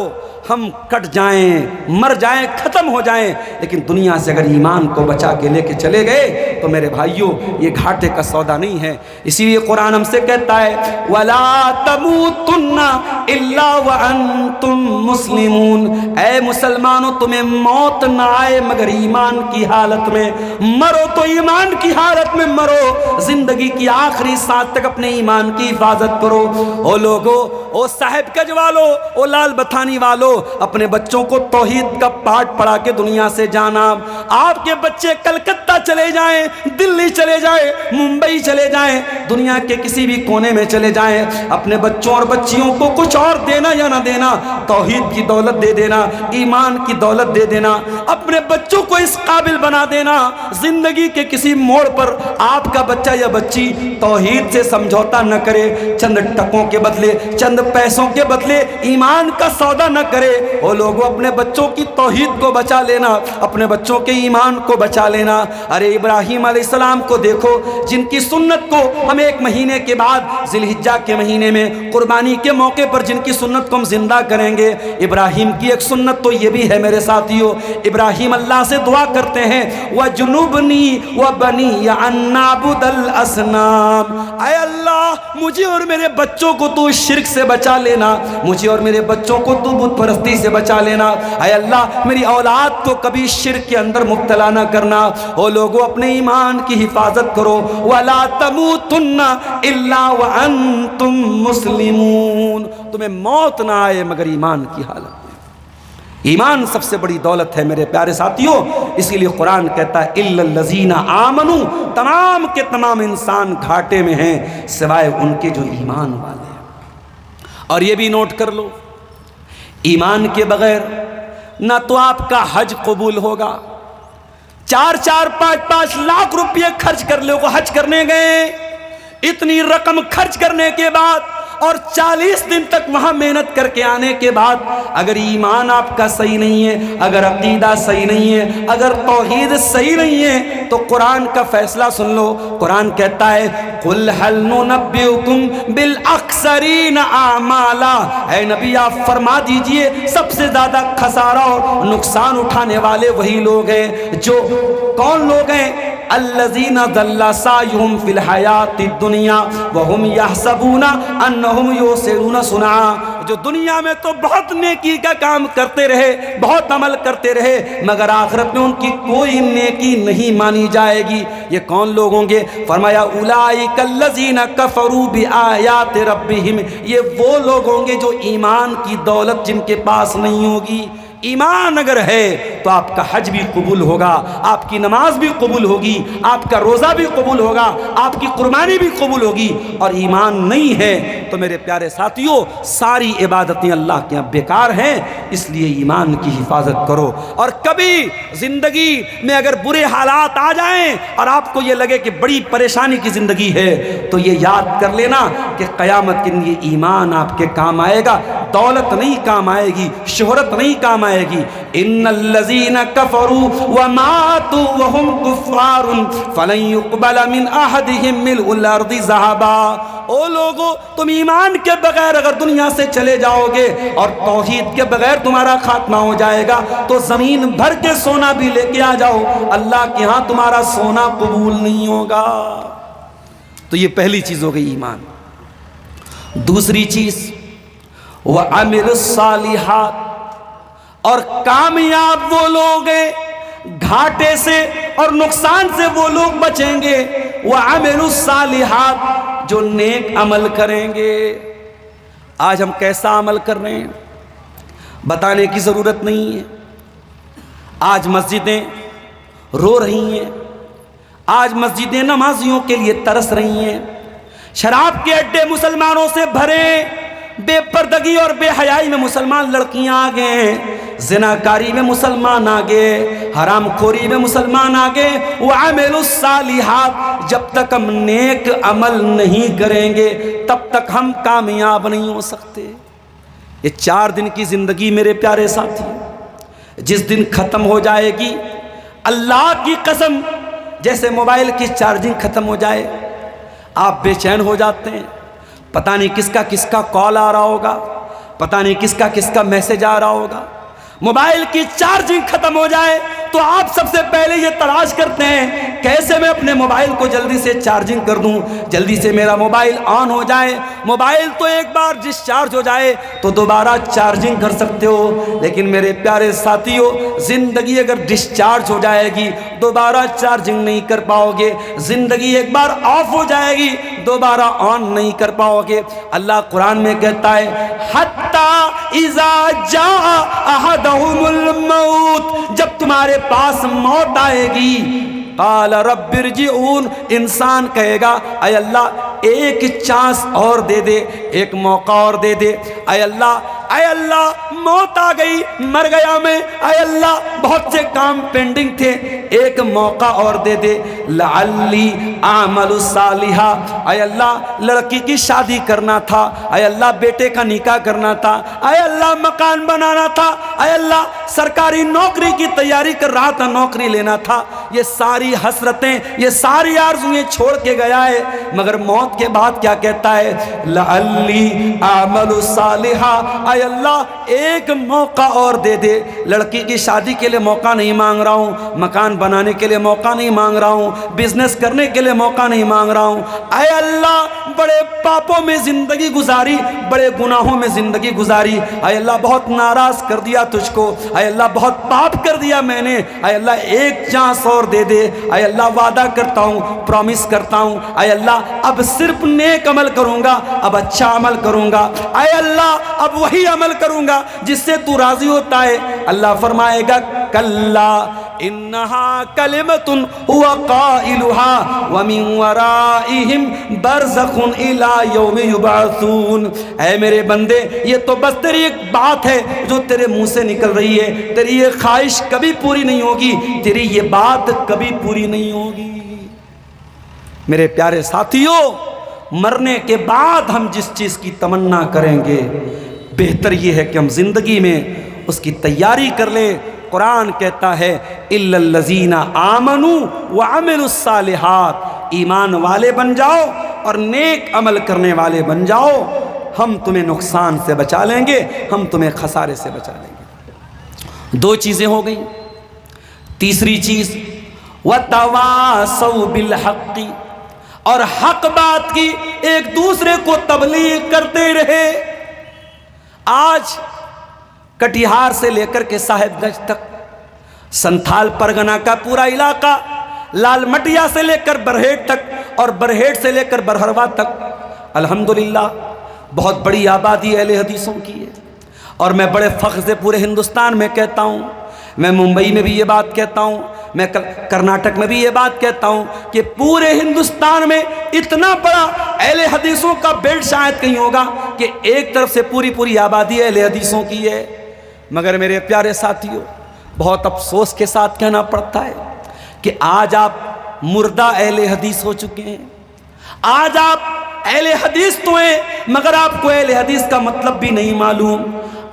ہم کٹ جائیں، مر جائیں، ختم ہو جائیں، لیکن دنیا سے اگر ایمان کو بچا کے لے کے چلے گئے تو میرے بھائیوں یہ گھاٹے کا سودا نہیں ہے۔ اسی لیے قرآن ہم سے کہتا ہے وَلَا تَمُوتُنَّ إِلَّا وَأَنْتُمْ مُسْلِمُونَ، اے مسلمانوں تمہیں موت نہ آئے مگر ایمان کی حالت میں، مرو تو ایمان کی حالت میں مرو، زندگی کی آخری سانس تک اپنے ایمان کی حفاظت کرو۔ او لوگو، او صاحب گنج والو، او لال بتھانی والو، کرو اپنے بچوں کو توحید کا پاٹ پڑھا کے دنیا سے جانا. آپ کے بچے کلکتہ چلے جائیں, دلی چلے جائیں, ممبئی چلے جائیں, دنیا کے کسی بھی کونے میں چلے جائیں, اپنے بچوں اور بچیوں کو کچھ اور دینا یا نہ دینا, توحید کی دولت دے دینا, ایمان کی دولت دے دینا, اپنے بچوں کو اس قابل بنا دینا. زندگی کے کسی موڑ پر آپ کا بچہ یا بچی توحید سے سمجھوتا نہ کرے, چند ٹکوں کے بدلے, چند پیسوں کے بدلے ایمان کا سودا نہ کرے. وہ لوگوں اپنے بچوں کی توحید کو بچا لینا, اپنے بچوں کے ایمان کو بچا لینا. ارے ابراہیم علیہ السلام کو دیکھو, جن کی سنت کو ہم ایک مہینے کے بعد ذی الحجہ کے مہینے میں قربانی کے موقع پر جن کی سنت کو ہم زندہ کریں گے. ابراہیم کی ایک سنت تو یہ بھی ہے میرے ساتھیو, ابراہیم اللہ سے دعا کرتے ہیں وَجُنُوبْنِي وَبَنِيَّ أَن نَّعْبُدَ الْأَصْنَامَ. اے اللہ مجھے اور میرے بچوں کو تو شرک سے بچا لینا, مجھے اور میرے بچوں کو تو بت پرستی سے بچا لینا. اے اللہ میری اولاد کو کبھی شرک کے اندر مبتلا نہ کرنا. او لوگوں اپنے ایمان کی حفاظت کرو. وَلَا تَمُوتُنَّ إِلَّا وَأَنْتُمْ مُسْلِمُونَ. تمہیں موت نہ آئے مگر ایمان کی حالت میں. ایمان سب سے بڑی دولت ہے میرے پیارے ساتھیوں. اسی لیے قرآن کہتا ہے إِلَّا الَّذِينَ آمَنُوا, تمام کے تمام انسان گھاٹے میں ہیں سوائے ان کے جو ایمان والے ہیں. اور یہ بھی نوٹ کر لو, ایمان کے بغیر نہ تو آپ کا حج قبول ہوگا. 4-5 لاکھ روپے خرچ کر لو, حج کرنے گئے, اتنی رقم خرچ کرنے کے بعد اور 40 دن تک وہاں محنت کر کے آنے کے بعد اگر ایمان آپ کا صحیح نہیں ہے, اگر عقیدہ صحیح نہیں ہے, اگر توحید صحیح نہیں ہے, تو قرآن کا فیصلہ سن لو. قرآن کہتا ہے قُلْ هَلْ نُنَبِّئُكُمْ بِالْأَخْسَرِينَ أَعْمَالًا. اے نبی آپ فرما دیجئے سب سے زیادہ خسارہ اور نقصان اٹھانے والے وہی لوگ ہیں. جو کون لوگ ہیں؟ الذین ضل سعیہم فی الحیات الدنیا وہم یحسبون انہم یحسنون صنعا. جو دنیا میں تو بہت نیکی کا کام کرتے رہے, بہت عمل کرتے رہے, مگر آخرت میں ان کی کوئی نیکی نہیں مانی جائے گی. یہ کون لوگ ہوں گے؟ فرمایا اولئک الذین کفروا بآیات ربہم. یہ وہ لوگ ہوں گے جو ایمان کی دولت جن کے پاس نہیں ہوگی. ایمان اگر ہے تو آپ کا حج بھی قبول ہوگا, آپ کی نماز بھی قبول ہوگی, آپ کا روزہ بھی قبول ہوگا, آپ کی قربانی بھی قبول ہوگی. اور ایمان نہیں ہے تو میرے پیارے ساتھیوں ساری عبادتیں اللہ کے یہاں بیکار ہیں. اس لیے ایمان کی حفاظت کرو. اور کبھی زندگی میں اگر برے حالات آ جائیں اور آپ کو یہ لگے کہ بڑی پریشانی کی زندگی ہے, تو یہ یاد کر لینا کہ قیامت کے دن یہ ایمان آپ کے کام آئے گا. دولت نہیں کام آئے گی, شہرت نہیں کام آئے گی. ان الذین کفروا وماتوا وهم کفار فلن يقبل من احدهم ملء الارض ذهبا. او لوگو تم ایمان کے بغیر اگر دنیا سے چلے جاؤ گے اور توحید کے بغیر تمہارا خاتمہ ہو جائے گا تو زمین بھر کے سونا بھی لے کے آ جاؤ, اللہ کے ہاں تمہارا سونا قبول نہیں ہوگا. تو یہ پہلی چیز ہو گئی ایمان. دوسری چیز وَعَمِلُ الصَّالِحَاتِ, اور کامیاب وہ لوگ ہیں, گھاٹے سے اور نقصان سے وہ لوگ بچیں گے. وَعَمِلُ الصَّالِحَاتِ, جو نیک عمل کریں گے. آج ہم کیسا عمل کر رہے ہیں بتانے کی ضرورت نہیں ہے. آج مسجدیں رو رہی ہیں, آج مسجدیں نمازیوں کے لیے ترس رہی ہیں. شراب کے اڈے مسلمانوں سے بھرے, بے پردگی اور بے حیائی میں مسلمان لڑکیاں آگے ہیں, زناکاری میں مسلمان آگے, حرام خوری میں مسلمان آگے. وَعَمِلُ الصَّالِحَاتِ, جب تک ہم نیک عمل نہیں کریں گے تب تک ہم کامیاب نہیں ہو سکتے. یہ 4 دن کی زندگی میرے پیارے ساتھی جس دن ختم ہو جائے گی, اللہ کی قسم جیسے موبائل کی چارجنگ ختم ہو جائے آپ بے چین ہو جاتے ہیں. پتہ نہیں کس کا کال آ رہا ہوگا, پتہ نہیں کس کا میسج آ رہا ہوگا. موبائل کی چارجنگ ختم ہو جائے تو آپ سب سے پہلے یہ تلاش کرتے ہیں کیسے میں اپنے موبائل کو جلدی سے چارجنگ کر دوں, جلدی سے میرا موبائل آن ہو جائے. موبائل تو ایک بار ڈسچارج ہو جائے تو دوبارہ چارجنگ کر سکتے ہو, لیکن میرے پیارے ساتھیوں زندگی اگر ڈسچارج ہو جائے گی دوبارہ چارجنگ نہیں کر پاؤ گے. زندگی ایک بار آف ہو جائے گی دوبارہ آن نہیں کر پاؤ گے. اللہ قرآن میں کہتا ہے حتی اذا جاء احدهم الموت، جب تمہارے پاس موت آئے گی، قال رب ارجعون، انسان کہے گا اے اللہ ایک چانس اور دے دے، ایک موقع اور دے دے، اے اللہ موت آ گئی، مر گیا میں، اے اللہ بہت سے کام پینڈنگ تھے، ایک موقع اور دے دے، لعلی اعمل صالحا، اے اللہ لڑکی کی شادی کرنا تھا، اے اللہ بیٹے کا نکاح کرنا تھا، اے اللہ مکان بنانا تھا، اے اللہ سرکاری نوکری کی تیاری کر رہا تھا، نوکری لینا تھا، یہ ساری حسرتیں، یہ ساری آرزویں چھوڑ کے گیا ہے، مگر موت کے بعد کیا کہتا ہے؟ لعلی اعمل صالحا، اے اللہ ایک موقع اور دے دے، لڑکی کی شادی کے لیے موقع نہیں مانگ رہا ہوں، مکان بنانے کے لیے موقع نہیں مانگ رہا ہوں، بزنس کرنے کے لیے موقع نہیں مانگ رہا ہوں، اے اللہ بڑے پاپوں میں زندگی گزاری، بڑے گناہوں میں زندگی گزاری، اے اللہ بہت ناراض کر دیا تجھ کو، اے اللہ بہت پاپ کر دیا میں نے، اے اللہ ایک چانس اور دے دے، اے اللہ وعدہ کرتا ہوں، پرومس کرتا ہوں، اے اللہ اب صرف نیک عمل کروں گا، اب اچھا عمل کروں گا، اے اللہ اب وہی عمل کروں گا جس سے تو راضی ہوتا ہے۔ اللہ فرمائے گا کلا انہا کلمۃ هو قائلها ومن ورائہم برزخ الی یوم یبعثون، اے میرے بندے یہ تو بس تیری ایک بات ہے جو تیرے منہ سے نکل رہی ہے، تیری یہ خواہش کبھی پوری نہیں ہوگی، تیری یہ بات کبھی پوری نہیں ہوگی۔ میرے پیارے ساتھیوں، مرنے کے بعد ہم جس چیز کی تمنا کریں گے بہتر یہ ہے کہ ہم زندگی میں اس کی تیاری کر لیں۔ قرآن کہتا ہے الا الذین آمنوا وعملوا الصالحات، ایمان والے بن جاؤ اور نیک عمل کرنے والے بن جاؤ، ہم تمہیں نقصان سے بچا لیں گے، ہم تمہیں خسارے سے بچا لیں گے۔ دو چیزیں ہو گئیں۔ تیسری چیز وَتَوَاصَوْا بِالْحَقِّ، اور حق بات کی ایک دوسرے کو تبلیغ کرتے رہے۔ آج کٹیہار سے لے کر کے صاحب گنج تک، سنتھال پرگنہ کا پورا علاقہ، لال مٹیا سے لے کر برہیٹ تک اور برہیٹ سے لے کر برہروا تک، الحمدللہ بہت بڑی آبادی اہل حدیثوں کی ہے، اور میں بڑے فخر سے پورے ہندوستان میں کہتا ہوں، میں ممبئی میں بھی یہ بات کہتا ہوں، میں کرناٹک میں بھی یہ بات کہتا ہوں کہ پورے ہندوستان میں اتنا بڑا اہل حدیثوں کا بیلٹ شاید کہیں ہوگا کہ ایک طرف سے پوری آبادی اہل حدیثوں کی ہے۔ مگر میرے پیارے ساتھیوں، بہت افسوس کے ساتھ کہنا پڑتا ہے کہ آج آپ مردہ اہل حدیث ہو چکے ہیں۔ آج آپ اہل حدیث تو ہیں مگر آپ کو اہل حدیث کا مطلب بھی نہیں معلوم۔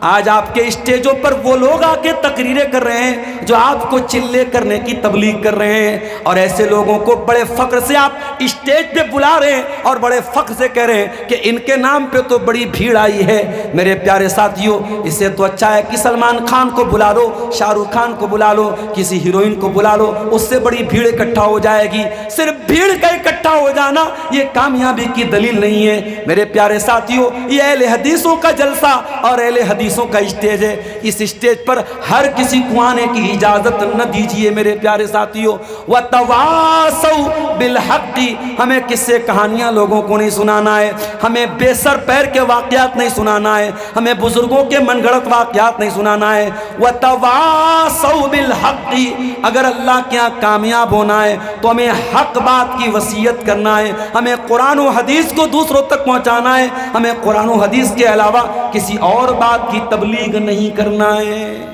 آج آپ کے اسٹیجوں پر وہ لوگ آ کے تقریریں کر رہے ہیں جو آپ کو چلے کرنے کی تبلیغ کر رہے ہیں، اور ایسے لوگوں کو بڑے فخر سے آپ اسٹیج پہ بلا رہے ہیں اور بڑے فخر سے کہہ رہے ہیں کہ ان کے نام پہ تو بڑی بھیڑ آئی ہے۔ میرے پیارے ساتھیوں، اس سے تو اچھا ہے کہ سلمان خان کو بلا لو، شاہ رخ خان کو بلا لو، کسی ہیروئن کو بلا لو، اس سے بڑی بھیڑ اکٹھا ہو جائے گی۔ صرف بھیڑ کا اکٹھا ہو جانا یہ کامیابی کی دلیل نہیں ہے۔ میرے پیارے ساتھیوں، یہ اہل حدیثوں کا جلسہ اور اہل حدیثوں کا اسٹیج ہے، اس اسٹیج پر ہر کسی کو آنے کی اجازت نہ دیجیے۔ میرے پیارے ساتھیوں، وَتَوَاصَوْا بِالْحَقِّ، ہمیں قصے کہانیاں لوگوں کو نہیں سنانا ہے، ہمیں بے سر پیر کے واقعات نہیں سنانا ہے، ہمیں بزرگوں کے من گھڑت واقعات نہیں سنانا ہے۔ وَتَوَاصَوْا بِالْحَقِّ، اگر اللہ کے ہاں کامیاب ہونا ہے تو ہمیں حق بات کی وصیت کرنا ہے، ہمیں قرآن و حدیث کو دوسروں تک پہنچانا ہے، ہمیں قرآن و حدیث کے علاوہ کسی اور بات کی تبلیغ نہیں کرنا ہے۔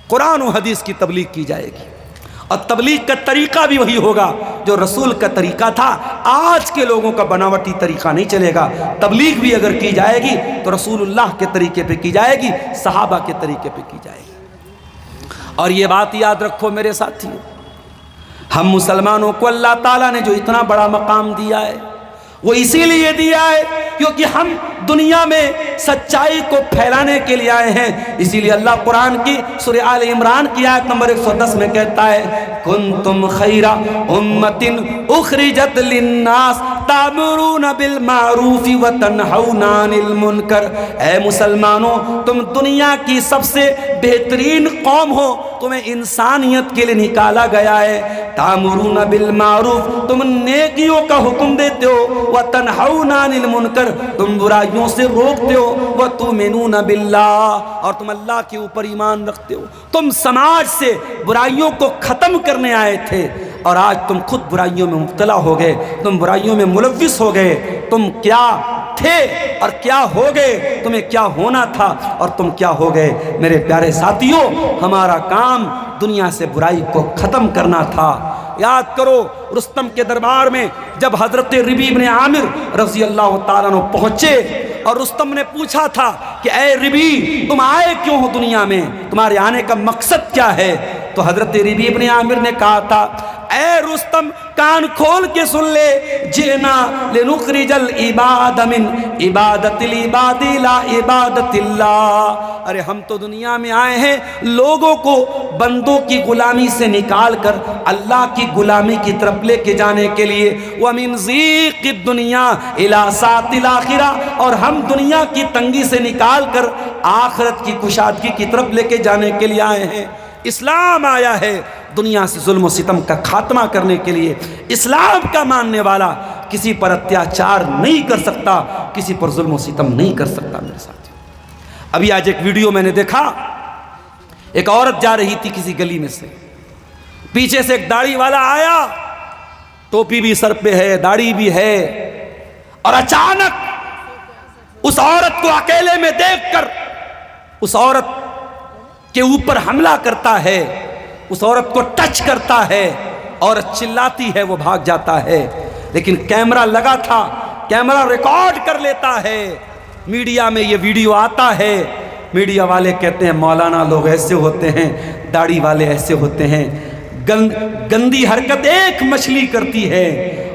قرآن و حدیث کی تبلیغ کی جائے گی، اور تبلیغ کا طریقہ بھی وہی ہوگا جو رسول کا طریقہ تھا۔ آج کے لوگوں کا بناوٹی طریقہ نہیں چلے گا۔ تبلیغ بھی اگر کی جائے گی تو رسول اللہ کے طریقے پہ کی جائے گی، صحابہ کے طریقے پہ کی جائے گی۔ اور یہ بات یاد رکھو میرے ساتھیوں، ہم مسلمانوں کو اللہ تعالیٰ نے جو اتنا بڑا مقام دیا ہے وہ اسی لیے دیا ہے کیونکہ ہم دنیا میں سچائی کو پھیلانے کے لیے آئے ہیں۔ اسی لیے اللہ قرآن کی سورہ آل عمران کی آیت نمبر 110 میں کہتا ہے کنتم خیر امت اخرجت للناس تامرون بالمعروف وتنہون عن المنکر، اے مسلمانوں تم دنیا کی سب سے بہترین قوم ہو، تمہیں انسانیت کے لیے نکالا گیا ہے۔ تامرون بالمعروف، تم نیکیوں کا حکم دیتے ہو، وتنہون عن المنکر، تم برائیوں سے روکتے ہو، وتؤمنون باللہ، اور تم اللہ کے اوپر ایمان رکھتے ہو۔ تم سماج سے برائیوں کو ختم کرنے آئے تھے اور آج تم خود برائیوں میں مبتلا ہو گئے، تم برائیوں میں ملوث ہو گئے۔ تم کیا تھے اور کیا ہو گئے، تمہیں کیا ہونا تھا اور تم کیا ہو گئے۔ میرے پیارے ساتھیوں، ہمارا کام دنیا سے برائی کو ختم کرنا تھا۔ یاد کرو رستم کے دربار میں جب حضرت ربیع بن عامر رضی اللہ تعالیٰ عنہ پہنچے اور رستم نے پوچھا تھا کہ اے ربیع تم آئے کیوں ہو دنیا میں، تمہارے آنے کا مقصد کیا ہے؟ تو حضرت ربیع بن عامر نے کہا تھا اے رستم کان کھول کے سن لے، جئنا لنخرج العباد من عبادت العباد لا عبادت اللہ، ارے ہم تو دنیا میں آئے ہیں لوگوں کو بندوں کی غلامی سے نکال کر اللہ کی غلامی کی طرف لے کے جانے کے لیے، وَمِن ضِيقِ الدُّنْيَا إِلَىٰ سَعَةِ الْآخِرَةِ، اور ہم دنیا کی تنگی سے نکال کر آخرت کی کشادگی کی طرف لے کے جانے کے لیے آئے ہیں۔ اسلام آیا ہے دنیا سے ظلم و ستم کا خاتمہ کرنے کے لیے۔ اسلام کا ماننے والا کسی پر اتیاچار نہیں کر سکتا، کسی پر ظلم و ستم نہیں کر سکتا۔ میرے ساتھ ابھی آج ایک ویڈیو میں نے دیکھا، ایک عورت جا رہی تھی کسی گلی میں سے، پیچھے سے ایک داڑھی والا آیا، ٹوپی بھی سر پہ ہے، داڑھی بھی ہے، اور اچانک اس عورت کو اکیلے میں دیکھ کر اس عورت کے اوپر حملہ کرتا ہے، اس عورت کو ٹچ کرتا ہے، عورت چلاتی ہے، وہ بھاگ جاتا ہے، لیکن کیمرہ لگا تھا، کیمرہ ریکارڈ کر لیتا ہے، میڈیا میں یہ ویڈیو آتا ہے، میڈیا والے کہتے ہیں مولانا لوگ ایسے ہوتے ہیں، داڑھی والے ایسے ہوتے ہیں۔ گندی حرکت ایک مچھلی کرتی ہے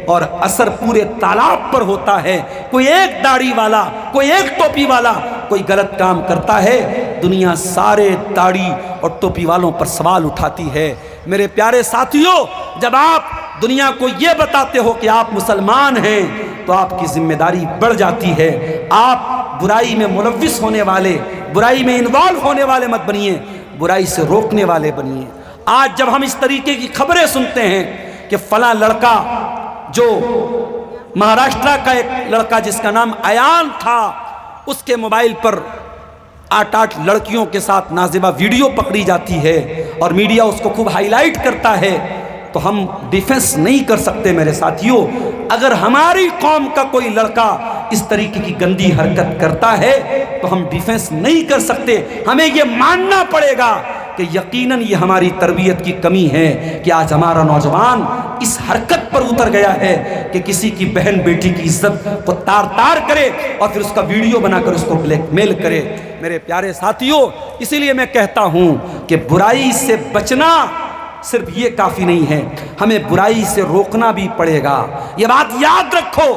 اور اثر پورے تالاب پر ہوتا ہے۔ کوئی ایک داڑھی والا، کوئی ایک ٹوپی والا کوئی غلط کام کرتا ہے، دنیا سارے داڑھی اور ٹوپی والوں پر سوال اٹھاتی ہے۔ میرے پیارے ساتھیوں، جب آپ دنیا کو یہ بتاتے ہو کہ آپ مسلمان ہیں تو آپ کی ذمہ داری بڑھ جاتی ہے۔ آپ برائی میں ملوث ہونے والے، برائی میں انوالو ہونے والے مت بنیے، برائی سے روکنے والے بنیے۔ آج جب ہم اس طریقے کی خبریں سنتے ہیں کہ فلاں لڑکا، جو مہاراشٹرا کا ایک لڑکا جس کا نام ایان تھا، اس کے موبائل پر 8 لڑکیوں کے ساتھ نازیبہ ویڈیو پکڑی جاتی ہے اور میڈیا اس کو خوب ہائی لائٹ کرتا ہے، تو ہم ڈیفنس نہیں کر سکتے۔ میرے ساتھیوں، اگر ہماری قوم کا کوئی لڑکا اس طریقے کی گندی حرکت کرتا ہے تو ہم ڈیفنس نہیں کر سکتے، ہمیں یہ ماننا پڑے گا کہ یقیناً یہ ہماری تربیت کی کمی ہے کہ آج ہمارا نوجوان اس حرکت پر اتر گیا ہے کہ کسی کی بہن بیٹی کی عزت کو تار تار کرے اور پھر اس کا ویڈیو بنا کر اس کو بلیک میل کرے۔ میرے پیارے ساتھیوں، اسی لیے میں کہتا ہوں کہ برائی سے بچنا صرف یہ کافی نہیں ہے، ہمیں برائی سے روکنا بھی پڑے گا۔ یہ بات یاد رکھو،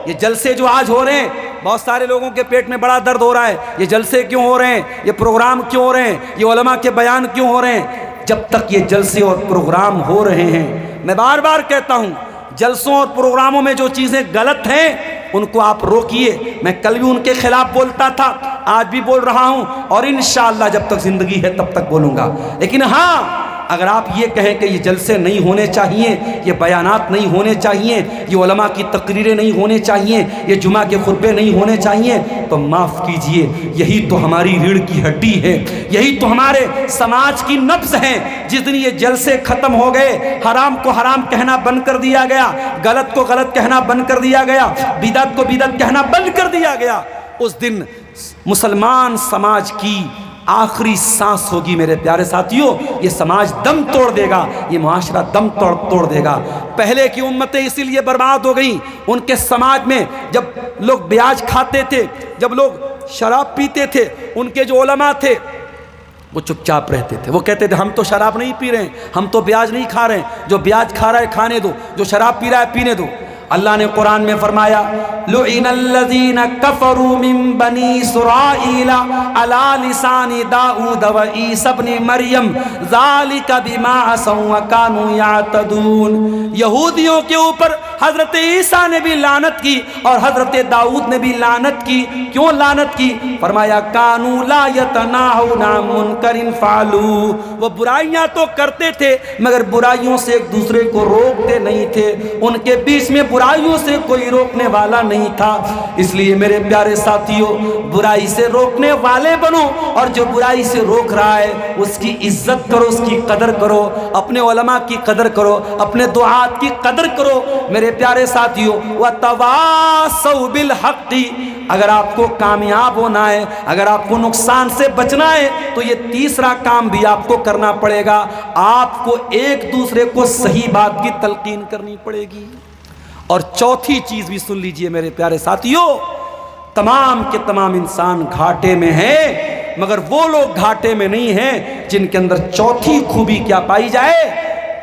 یہ جلسے جو آج ہو رہے ہیں، بہت سارے لوگوں کے پیٹ میں بڑا درد ہو رہا ہے، یہ جلسے کیوں ہو رہے ہیں، یہ پروگرام کیوں ہو رہے ہیں، یہ علماء کے بیان کیوں ہو رہے ہیں؟ جب تک یہ جلسے اور پروگرام ہو رہے ہیں، میں بار بار کہتا ہوں، جلسوں اور پروگراموں میں جو چیزیں غلط ہیں ان کو آپ روکیے۔ میں کل بھی ان کے خلاف بولتا تھا، آج بھی بول رہا ہوں، اور انشاءاللہ جب تک زندگی ہے تب تک بولوں گا۔ لیکن ہاں، اگر آپ یہ کہیں کہ یہ جلسے نہیں ہونے چاہیے، یہ بیانات نہیں ہونے چاہیے، یہ علماء کی تقریریں نہیں ہونے چاہیے، یہ جمعہ کے خطبے نہیں ہونے چاہیے، تو معاف کیجئے، یہی تو ہماری ریڑھ کی ہڈی ہے، یہی تو ہمارے سماج کی نبض ہیں۔ جس دن یہ جلسے ختم ہو گئے، حرام کو حرام کہنا بند کر دیا گیا، غلط کو غلط کہنا بند کر دیا گیا، بدعت کو بدعت کہنا بند کر دیا گیا، اس دن مسلمان سماج کی آخری سانس ہوگی۔ میرے پیارے ساتھیوں، یہ سماج دم توڑ دے گا، یہ معاشرہ دم توڑ دے گا۔ پہلے کی امتیں اسی لیے برباد ہو گئیں، ان کے سماج میں جب لوگ بیاج کھاتے تھے، جب لوگ شراب پیتے تھے، ان کے جو علماء تھے وہ چپ چاپ رہتے تھے، وہ کہتے تھے ہم تو شراب نہیں پی رہے ہیں، ہم تو بیاج نہیں کھا رہے ہیں، جو بیاج کھا رہا ہے کھانے دو، جو شراب پی رہا ہے پینے دو۔ اللہ نے قرآن میں فرمایا لعن الذین کفروا من بنی اسرائیل علی لسان داؤد و عیسی ابن مریم ذالک بما عصوا وکانوا یعتدون۔ یہودیوں کے اوپر حضرت عیسیٰ نے بھی لعنت کی اور حضرت داؤد نے بھی لعنت کی۔ کیوں لعنت کی؟ فرمایا کانوا لا یتناہون عن منکر فعلوا، وہ برائیاں تو کرتے تھے مگر برائیوں سے ایک دوسرے کو روکتے نہیں تھے، ان کے بیچ میں برائیوں سے کوئی روکنے والا نہیں تھا۔ اس لیے میرے پیارے ساتھیوں، برائی سے روکنے والے بنو، اور جو برائی سے روک رہا ہے اس کی عزت کرو، اس کی قدر کرو، اپنے علماء کی قدر کرو، اپنے دعات کی قدر کرو میرے پیارے ساتھیوں۔ وَتَوَاصَوْا بِالْحَقِّ، اگر آپ کو کامیاب ہونا ہے، اگر آپ کو نقصان سے بچنا ہے تو یہ تیسرا کام بھی آپ کو کرنا پڑے گا، آپ کو ایک دوسرے کو صحیح بات کی تلقین کرنی پڑے گی۔ اور چوتھی چیز بھی سن لیجئے میرے پیارے ساتھیوں، تمام کے تمام انسان گھاٹے میں ہیں مگر وہ لوگ گھاٹے میں نہیں ہیں جن کے اندر چوتھی خوبی کیا پائی جائے،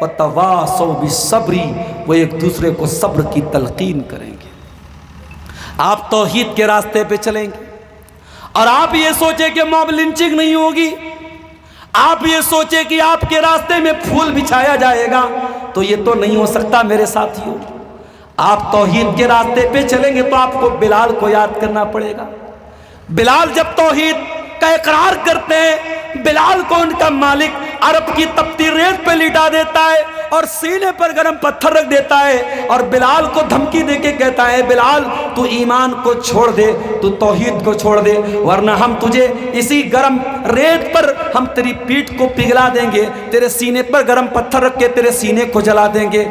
وَتَوَاصَوْا بِالصَّبْرِ، وہ ایک دوسرے کو صبر کی تلقین کریں گے۔ آپ توحید کے راستے پہ چلیں گے اور آپ یہ سوچیں کہ موب لنچنگ نہیں ہوگی، آپ یہ سوچیں کہ آپ کے راستے میں پھول بچھایا جائے گا، تو یہ تو نہیں ہو سکتا میرے ساتھیوں۔ آپ توحید کے راستے پہ چلیں گے تو آپ کو بلال کو یاد کرنا پڑے گا۔ بلال جب توحید کا اقرار کرتے ہیں، بلال کو ان کا مالک عرب کی تپتی ریت پہ لٹا دیتا ہے اور سینے پر گرم پتھر رکھ دیتا ہے اور بلال کو دھمکی دے کے کہتا ہے بلال تو ایمان کو چھوڑ دے، تو توحید کو چھوڑ دے، ورنہ ہم تجھے اسی گرم ریت پر ہم تیری پیٹھ کو پگھلا دیں گے، تیرے سینے پر گرم پتھر رکھ کے تیرے سینے کو جلا دیں گے۔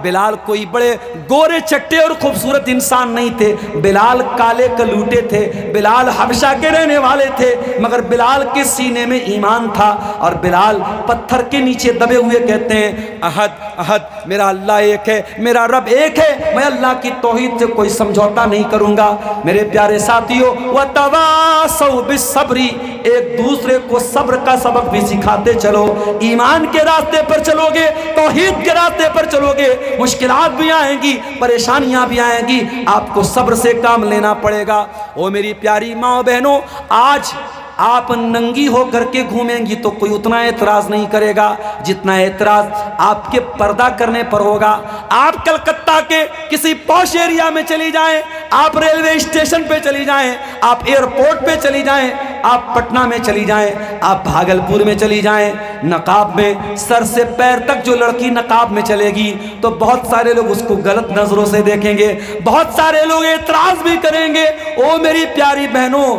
بلال کوئی بڑے گورے چٹے اور خوبصورت انسان نہیں تھے، بلال کالے کلوٹے تھے، بلال حبشہ کے رہنے والے تھے، مگر بلال کے سینے میں ایمان تھا اور بلال پتھر کے نیچے دبے ہوئے کہتے ہیں احد احد، میرا اللہ ایک ہے، میرا رب ایک ہے، میں اللہ کی توحید سے کوئی سمجھوتا نہیں کروں گا۔ میرے پیارے ساتھیوں، وَتَوَاصَوْا بِالصَّبْرِ، ایک دوسرے کو صبر کا سبق بھی سکھاتے چلو۔ ایمان کے راستے پر چلو گے، توحید کے راستے پر چلو گے، مشکلات بھی آئیں گی، پریشانیاں بھی آئیں گی، آپ کو صبر سے کام لینا پڑے گا۔ او میری پیاری ماں بہنوں، آج آپ ننگی ہو کر کے گھومیں گی تو کوئی اتنا اعتراض نہیں کرے گا جتنا اعتراض آپ کے پردہ کرنے پر ہوگا۔ آپ کلکتہ کے کسی پوش ایریا میں چلی جائیں، آپ ریلوے اسٹیشن پہ چلی جائیں، آپ ایئرپورٹ پہ چلی جائیں، آپ پٹنہ میں چلی جائیں، آپ بھاگلپور میں چلی جائیں، نقاب میں سر سے پیر تک جو لڑکی نقاب میں چلے گی تو بہت سارے لوگ اس کو غلط نظروں سے دیکھیں گے، بہت سارے لوگ اعتراض بھی کریں گے۔ او میری پیاری بہنوں،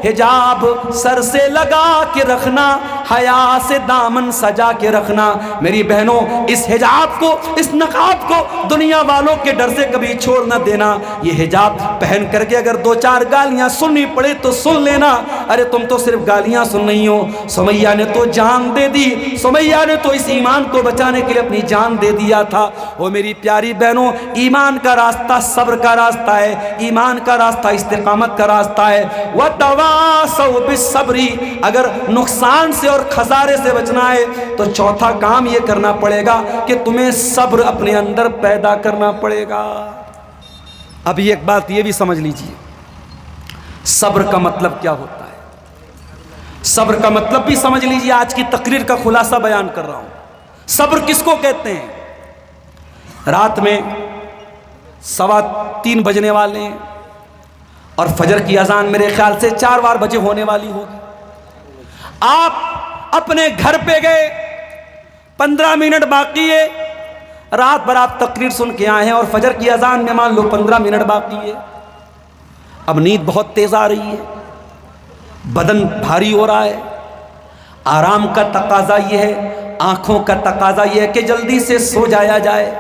حجاب سر سے لگا کے رکھنا، حیا سے دامن سجا کے رکھنا۔ میری بہنوں، اس حجاب کو، اس نقاب کو دنیا والوں کے ڈر سے کبھی چھوڑ نہ دینا۔ یہ حجاب پہن کر کے اگر دو چار گالیاں سننی پڑے تو سن لینا، ارے تم تو صرف گالیاں سن نہیں ہو، سمیہ نے تو جان دے دی، سمیہ نے تو اس ایمان کو بچانے کے لیے اپنی جان دے دیا تھا۔ وہ میری پیاری بہنوں، ایمان کا راستہ صبر کا راستہ ہے، ایمان کا راستہ استقامت کا راستہ ہے۔ وَتَوَاصَوْا بِالصَّبْرِ، اگر نقصان سے اور خسارے سے بچنا ہے تو چوتھا کام یہ کرنا پڑے گا کہ تمہیں صبر اپنے اندر پیدا کرنا پڑے گا۔ اب ایک بات یہ بھی سمجھ لیجئے، صبر کا مطلب کیا ہوتا ہے؟ صبر کا مطلب بھی سمجھ لیجئے، آج کی تقریر کا خلاصہ بیان کر رہا ہوں۔ صبر کس کو کہتے ہیں؟ رات میں 3:15 بجنے والے ہیں اور فجر کی اذان میرے خیال سے 4 بار بجے ہونے والی ہوگی۔ آپ اپنے گھر پہ گئے، 15 منٹ باقی ہے، رات بھر آپ تقریر سن کے آئے ہیں اور فجر کی اذان میں مان لو 15 منٹ باقی ہے۔ اب نیند بہت تیز آ رہی ہے، بدن بھاری ہو رہا ہے، آرام کا تقاضا یہ ہے، آنکھوں کا تقاضا یہ ہے کہ جلدی سے سو جایا جائے،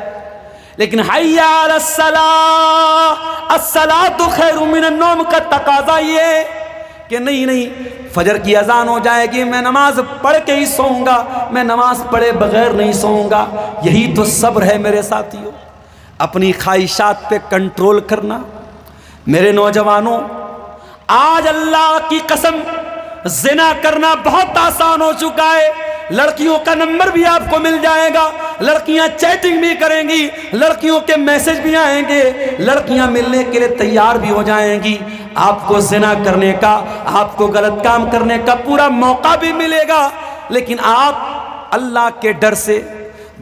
لیکن حی علی الصلاۃ، الصلاۃ خیر من النوم کا تقاضا یہ ہے کہ نہیں فجر کی اذان ہو جائے گی، میں نماز پڑھ کے ہی سوؤں گا، میں نماز پڑھے بغیر نہیں سوؤں گا۔ یہی تو صبر ہے میرے ساتھیوں، اپنی خواہشات پہ کنٹرول کرنا۔ میرے نوجوانوں، آج اللہ کی قسم زنا کرنا بہت آسان ہو چکا ہے، لڑکیوں کا نمبر بھی آپ کو مل جائے گا، لڑکیاں چیٹنگ بھی کریں گی، لڑکیوں کے میسج بھی آئیں گے، لڑکیاں ملنے کے لیے تیار بھی ہو جائیں گی، آپ کو زنا کرنے کا، آپ کو غلط کام کرنے کا پورا موقع بھی ملے گا، لیکن آپ اللہ کے ڈر سے،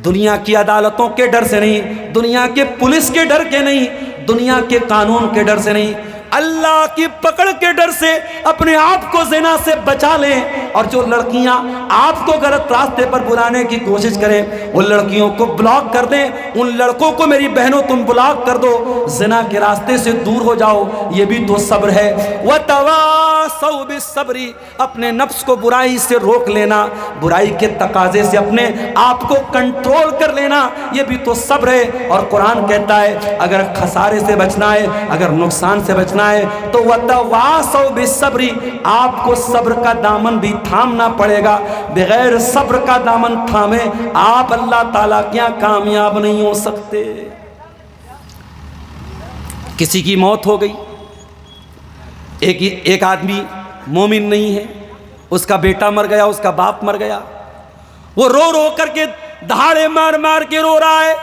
دنیا کی عدالتوں کے ڈر سے نہیں، دنیا کے پولیس کے ڈر کے نہیں، دنیا کے قانون کے ڈر سے نہیں، اللہ کی پکڑ کے ڈر سے اپنے آپ کو زنا سے بچا لیں۔ اور جو لڑکیاں آپ کو غلط راستے پر بلانے کی کوشش کریں ان لڑکیوں کو بلاک کر دیں، ان لڑکوں کو میری بہنوں تم بلاک کر دو، زنا کے راستے سے دور ہو جاؤ، یہ بھی تو صبر ہے۔ وَتَوَاصَوْا بِالصَّبْرِ، اپنے نفس کو برائی سے روک لینا، برائی کے تقاضے سے اپنے آپ کو کنٹرول کر لینا، یہ بھی تو صبر ہے۔ اور قرآن کہتا ہے اگر خسارے سے بچنا ہے، اگر نقصان سے بچنا ہے تو وَتَوَاصَوْا بِالصَّبْرِ، آپ کو صبر کا دامن بھی تھامنا پڑے گا، بغیر صبر کا دامن تھامے آپ اللہ تعالیٰ کیا کامیاب نہیں ہو سکتے۔ کسی کی موت ہو گئی، ایک آدمی مومن نہیں ہے، اس کا بیٹا مر گیا، اس کا باپ مر گیا، وہ رو رو کر کے دہاڑے مار مار کے رو رہا ہے،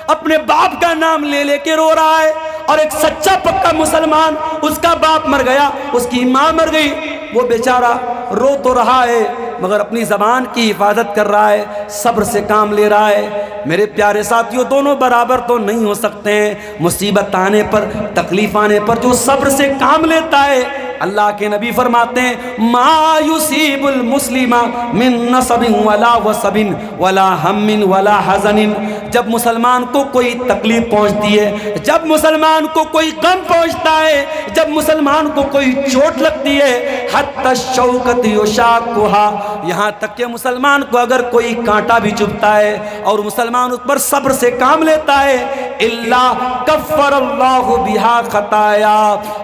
اپنے باپ کا نام لے لے کے رو رہا ہے، اور ایک سچا پکا مسلمان، اس کا باپ مر گیا، اس کی ماں مر گئی، وہ بیچارہ رو تو رہا ہے مگر اپنی زبان کی حفاظت کر رہا ہے، صبر سے کام لے رہا ہے۔ میرے پیارے ساتھیوں، دونوں برابر تو نہیں ہو سکتے ہیں۔ مصیبت آنے پر، تکلیف آنے پر جو صبر سے کام لیتا ہے، اللہ کے نبی فرماتے ہیں ما یصیب المسلم من نصب ولا وصب ولا ہم ولا حزن، جب مسلمان کو کوئی تکلیف پہنچتی ہے، جب مسلمان کو کوئی غم پہنچتا ہے، جب مسلمان کو کوئی چوٹ لگتی ہے، حتی الشوکۃ یشاقھا، یہاں تک کہ مسلمان کو اگر کوئی کانٹا بھی چبھتا ہے اور مسلمان اس پر صبر سے کام لیتا ہے، الا کفر اللہ بہا خطایا،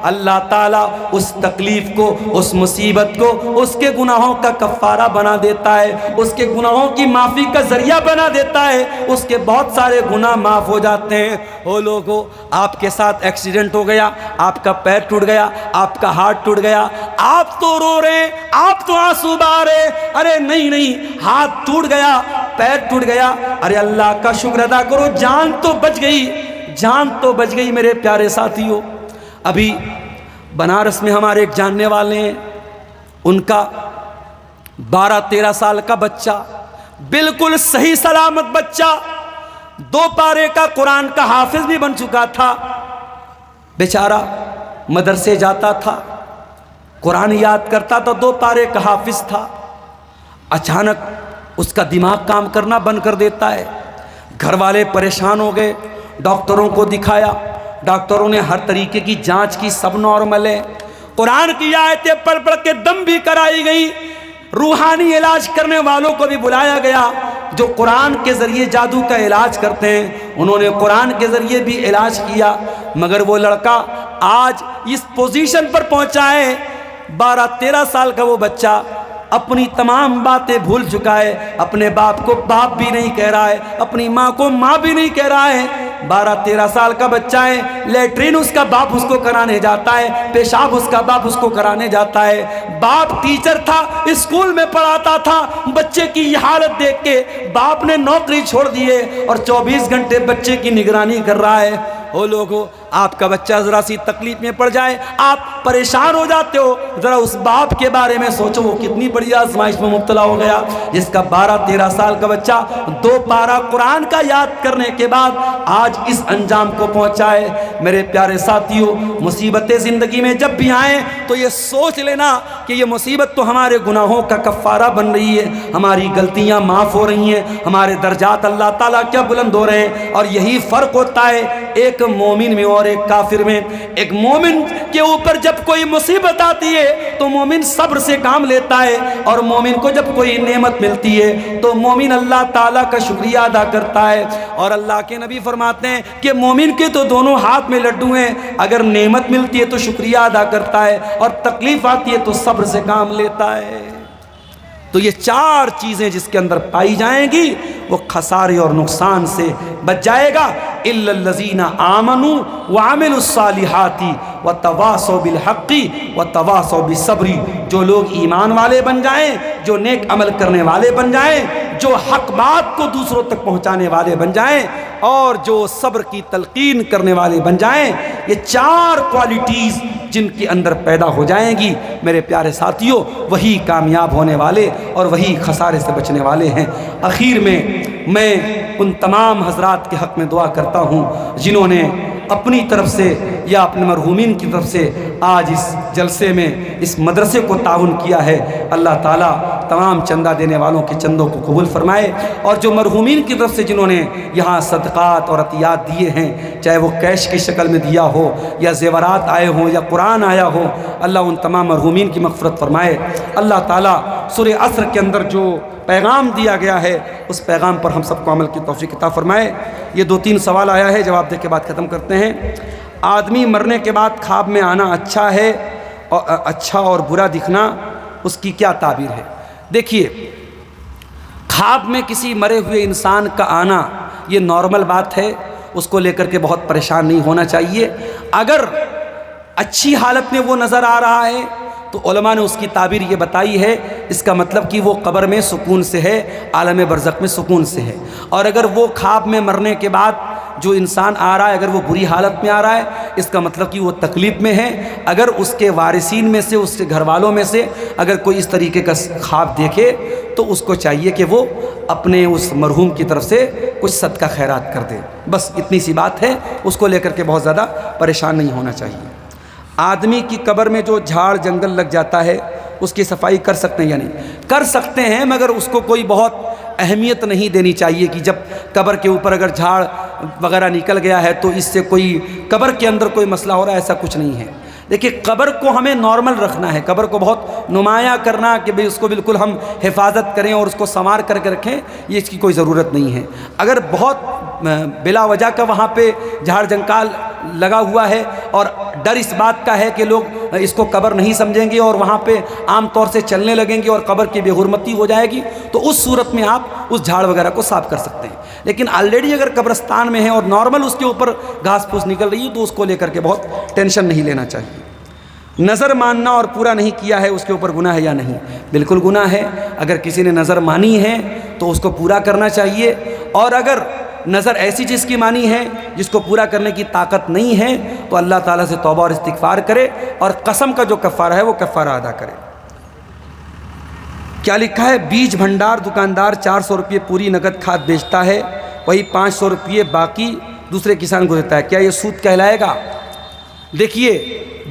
اللہ تعالیٰ اس تکلیف کو، اس مصیبت کو اس کے گناہوں کا کفارہ بنا دیتا ہے، اس کے گناہوں کی معافی کا ذریعہ بنا دیتا ہے، اس کے بہت سارے گناہ معاف ہو جاتے ہیں۔ او لوگو، آپ کے ساتھ ایکسیڈنٹ ہو گیا، آپ کا پیر ٹوٹ گیا، آپ کا ہاتھ ٹوٹ گیا، آپ تو رو رہے ہیں، آپ تو آنسو بہا رہے، ارے نہیں نہیں، ہاتھ ٹوٹ گیا، پیر ٹوٹ گیا، ارے اللہ کا شکر ادا کرو، جان تو بچ گئی، جان تو بچ گئی۔ میرے پیارے ساتھیوں، ابھی بنارس میں ہمارے ایک جاننے والے ہیں، ان کا 12-13 سال کا بچہ، بالکل صحیح سلامت بچہ، 2 پارے کا قرآن کا حافظ بھی بن چکا تھا، بیچارہ مدرسے جاتا تھا، قرآن یاد کرتا تھا، 2 پارے کا حافظ تھا، اچانک اس کا دماغ کام کرنا بند کر دیتا ہے۔ گھر والے پریشان ہو گئے، ڈاکٹروں کو دکھایا، ڈاکٹروں نے ہر طریقے کی جانچ کی، سب نارمل ہے، قرآن کی آیتیں پڑھ پڑھ کے دم بھی کرائی گئی، روحانی علاج کرنے والوں کو بھی بلایا گیا جو قرآن کے ذریعے جادو کا علاج کرتے ہیں، انہوں نے قرآن کے ذریعے بھی علاج کیا، مگر وہ لڑکا آج اس پوزیشن پر پہنچا ہے، 12-13 سال کا وہ بچہ اپنی تمام باتیں بھول چکا ہے، اپنے باپ کو باپ بھی نہیں کہہ رہا ہے، اپنی ماں کو ماں بھی نہیں کہہ رہا ہے، 12-13 سال کا بچہ ہے، لیٹرین اس کا باپ اس کو کرانے جاتا ہے، پیشاب اس کا باپ اس کو کرانے جاتا ہے، باپ ٹیچر تھا، اسکول میں پڑھاتا تھا، بچے کی یہ حالت دیکھ کے باپ نے نوکری چھوڑ دی ہے اور 24 گھنٹے بچے کی نگرانی کر رہا ہے۔ او لوگو، آپ کا بچہ ذرا سی تکلیف میں پڑ جائے آپ پریشان ہو جاتے ہو، ذرا اس باپ کے بارے میں سوچو، وہ کتنی بڑی آزمائش میں مبتلا ہو گیا، جس کا 12-13 سال کا بچہ 2 پارہ قرآن کا یاد کرنے کے بعد آج اس انجام کو پہنچا ہے۔ میرے پیارے ساتھیوں، مصیبتیں زندگی میں جب بھی آئیں تو یہ سوچ لینا کہ یہ مصیبت تو ہمارے گناہوں کا کفارہ بن رہی ہے، ہماری غلطیاں معاف ہو رہی ہیں، ہمارے درجات اللہ تعالیٰ کیا بلند ہو رہے ہیں۔ اور یہی فرق ہوتا ہے ایک مومن میں اور ایک کافر میں۔ ایک مومن کے اوپر جب کوئی مصیبت آتی ہے تو مومن صبر سے کام لیتا ہے، اور مومن کو جب کوئی نعمت ملتی ہے تو مومن اللہ تعالیٰ کا شکریہ ادا کرتا ہے۔ اور اللہ کے نبی فرماتے ہیں کہ مومن کے تو دونوں ہاتھ میں لڈو ہیں، اگر نعمت ملتی ہے تو شکریہ ادا کرتا ہے، اور تکلیف آتی ہے تو صبر سے کام لیتا ہے۔ تو یہ 4 چیزیں جس کے اندر پائی جائیں گی وہ خسارے اور نقصان سے بچ جائے گا۔ الا الذین آمنوا وعملوا الصالحات وتواصوا بالحق وتواصوا بالصبر، جو لوگ ایمان والے بن جائیں، جو نیک عمل کرنے والے بن جائیں، جو حق بات کو دوسروں تک پہنچانے والے بن جائیں، اور جو صبر کی تلقین کرنے والے بن جائیں، یہ 4 کوالٹیز جن کے اندر پیدا ہو جائیں گی میرے پیارے ساتھیوں، وہی کامیاب ہونے والے اور وہی خسارے سے بچنے والے ہیں۔ اخیر میں ان تمام حضرات کے حق میں دعا کرتا ہوں جنہوں نے اپنی طرف سے یا اپنے مرحومین کی طرف سے آج اس جلسے میں اس مدرسے کو تعاون کیا ہے، اللہ تعالیٰ تمام چندہ دینے والوں کے چندوں کو قبول فرمائے، اور جو مرحومین کی طرف سے جنہوں نے یہاں صدقات اور عطیات دیے ہیں، چاہے وہ کیش کی شکل میں دیا ہو یا زیورات آئے ہوں یا قرآن آیا ہو، اللہ ان تمام مرحومین کی مغفرت فرمائے۔ اللہ تعالیٰ سورہ عصر کے اندر جو پیغام دیا گیا ہے اس پیغام پر ہم سب کو عمل کی توفیق عطا فرمائے۔ یہ 2-3 سوال آیا ہے، جواب دے کے بعد ختم کرتے ہیں۔ آدمی مرنے کے بعد خواب میں آنا اچھا ہے، اور اچھا اور برا دکھنا اس کی کیا تعبیر ہے؟ دیکھیے، خواب میں کسی مرے ہوئے انسان کا آنا یہ نارمل بات ہے، اس کو لے کر کے بہت پریشان نہیں ہونا چاہیے۔ اگر اچھی حالت میں وہ نظر آ رہا ہے تو علماء نے اس کی تعبیر یہ بتائی ہے، اس کا مطلب کہ وہ قبر میں سکون سے ہے، عالم برزخ میں سکون سے ہے۔ اور اگر وہ خواب میں مرنے کے بعد جو انسان آ رہا ہے اگر وہ بری حالت میں آ رہا ہے، اس کا مطلب کہ وہ تکلیف میں ہے۔ اگر اس کے وارثین میں سے، اس کے گھر والوں میں سے اگر کوئی اس طریقے کا خواب دیکھے تو اس کو چاہیے کہ وہ اپنے اس مرحوم کی طرف سے کچھ صدقہ خیرات کر دے، بس اتنی سی بات ہے، اس کو لے کر کے بہت زیادہ پریشان نہیں ہونا چاہیے۔ آدمی کی قبر میں جو جھاڑ جنگل لگ جاتا ہے اس کی صفائی کر سکتے ہیں یا نہیں؟ کر سکتے ہیں، مگر اس کو کوئی بہت اہمیت نہیں دینی چاہیے کہ جب قبر کے اوپر اگر جھاڑ وغیرہ نکل گیا ہے تو اس سے کوئی قبر کے اندر کوئی مسئلہ ہو رہا ہے، ایسا کچھ نہیں ہے۔ دیکھیے، قبر کو ہمیں نارمل رکھنا ہے، قبر کو بہت نمایاں کرنا کہ بھئی اس کو بالکل ہم حفاظت کریں اور اس کو سنوار کر کے رکھیں، یہ اس کی کوئی ضرورت نہیں ہے۔ اگر بہت بلا وجہ کا وہاں پہ جھاڑ جنکال لگا ہوا ہے اور ڈر اس بات کا ہے کہ لوگ اس کو قبر نہیں سمجھیں گے اور وہاں پہ عام طور سے چلنے لگیں گے اور قبر کی بے حرمتی ہو جائے گی، تو اس صورت میں آپ اس جھاڑ وغیرہ کو صاف کر سکتے ہیں۔ لیکن آلریڈی اگر قبرستان میں ہے اور نارمل اس کے اوپر گھاس پھوس نکل رہی ہے تو اس کو لے کر کے بہت ٹینشن نہیں لینا چاہیے۔ نظر ماننا اور پورا نہیں کیا ہے اس کے اوپر گناہ ہے یا نہیں؟ بالکل گناہ ہے۔ اگر کسی نے نظر مانی ہے تو اس کو پورا کرنا چاہیے، اور اگر نظر ایسی چیز کی مانی ہے جس کو پورا کرنے کی طاقت نہیں ہے تو اللہ تعالیٰ سے توبہ اور استغفار کرے اور قسم کا جو کفارہ ہے وہ کفارہ ادا کرے۔ کیا لکھا ہے؟ بیج بھنڈار دکاندار 400 روپے پوری نقد کھاد بیچتا ہے، وہی 500 روپے باقی دوسرے کسان کو دیتا ہے، کیا یہ سود کہلائے گا؟ دیکھیے،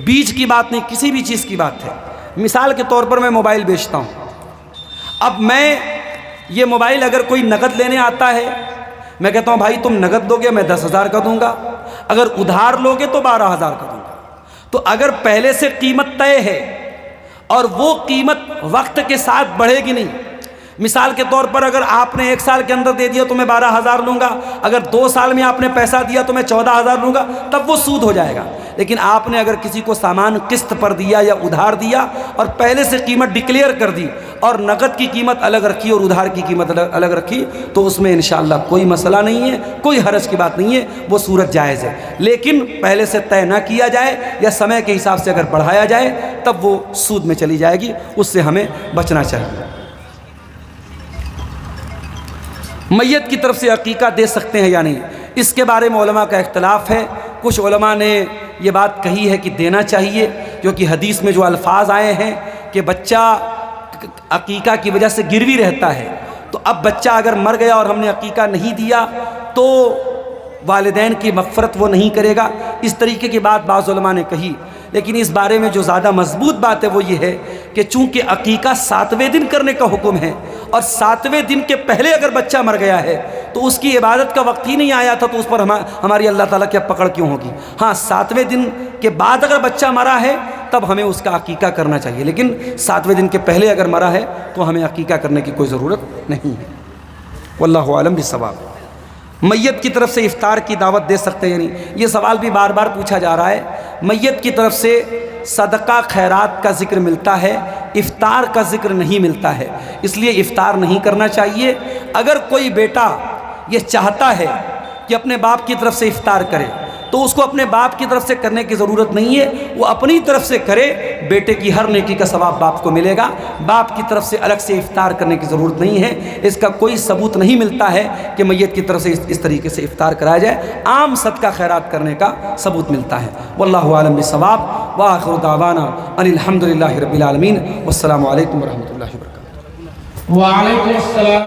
بیج کی بات نہیں، کسی بھی چیز کی بات ہے۔ مثال کے طور پر میں موبائل بیچتا ہوں، اب میں یہ موبائل اگر کوئی نقد لینے آتا ہے، میں کہتا ہوں بھائی تم نقد دو گے میں 10,000 کا دوں گا، اگر ادھار لوگے تو 12,000 کا دوں گا۔ تو اگر پہلے سے قیمت طے ہے اور وہ قیمت وقت کے ساتھ بڑھے گی نہیں، مثال کے طور پر اگر آپ نے 1 سال کے اندر دے دیا تو میں 12,000 لوں گا، اگر 2 سال میں آپ نے پیسہ دیا تو میں 14,000 لوں گا، تب وہ سود ہو جائے گا۔ لیکن آپ نے اگر کسی کو سامان قسط پر دیا یا ادھار دیا اور پہلے سے قیمت ڈکلیئر کر دی اور نقد کی قیمت الگ رکھی اور ادھار کی قیمت الگ رکھی تو اس میں انشاءاللہ کوئی مسئلہ نہیں ہے، کوئی حرج کی بات نہیں ہے، وہ صورت جائز ہے۔ لیکن پہلے سے طے نہ کیا جائے یا سمے کے حساب سے اگر بڑھایا جائے تب وہ سود میں چلی جائے گی، اس سے ہمیں بچنا چاہیے۔ میت کی طرف سے عقیقہ دے سکتے ہیں یا نہیں، اس کے بارے میں علماء کا اختلاف ہے۔ کچھ علماء نے یہ بات کہی ہے کہ دینا چاہیے، کیونکہ حدیث میں جو الفاظ آئے ہیں کہ بچہ عقیقہ کی وجہ سے گروی رہتا ہے، تو اب بچہ اگر مر گیا اور ہم نے عقیقہ نہیں دیا تو والدین کی مغفرت وہ نہیں کرے گا، اس طریقے کی بات بعض علماء نے کہی۔ لیکن اس بارے میں جو زیادہ مضبوط بات ہے وہ یہ ہے کہ چونکہ عقیقہ 7ویں دن کرنے کا حکم ہے اور 7ویں دن کے پہلے اگر بچہ مر گیا ہے تو اس کی عبادت کا وقت ہی نہیں آیا تھا، تو اس پر ہماری اللہ تعالیٰ کی پکڑ کیوں ہوگی؟ ہاں، 7ویں دن کے بعد اگر بچہ مرا ہے تب ہمیں اس کا عقیقہ کرنا چاہیے، لیکن 7ویں دن کے پہلے اگر مرا ہے تو ہمیں عقیقہ کرنے کی کوئی ضرورت نہیں ہے۔ واللہ اعلم بالصواب۔ میت کی طرف سے افطار کی دعوت دے سکتے ہیں یا نہیں، یہ سوال بھی بار بار پوچھا جا رہا ہے۔ میت کی طرف سے صدقہ خیرات کا ذکر ملتا ہے، افطار کا ذکر نہیں ملتا ہے، اس لیے افطار نہیں کرنا چاہیے۔ اگر کوئی بیٹا یہ چاہتا ہے کہ اپنے باپ کی طرف سے افطار کرے تو اس کو اپنے باپ کی طرف سے کرنے کی ضرورت نہیں ہے، وہ اپنی طرف سے کرے، بیٹے کی ہر نیکی کا ثواب باپ کو ملے گا۔ باپ کی طرف سے الگ سے افطار کرنے کی ضرورت نہیں ہے، اس کا کوئی ثبوت نہیں ملتا ہے کہ میت کی طرف سے اس طریقے سے افطار کرایا جائے، عام صدقہ خیرات کرنے کا ثبوت ملتا ہے۔ واللہ عالم بالصواب، وآخر دعوانا ان الحمد للہ رب العالمین، والسلام علیکم ورحمۃ اللہ وبرکاتہ۔ وعلیکم السلام۔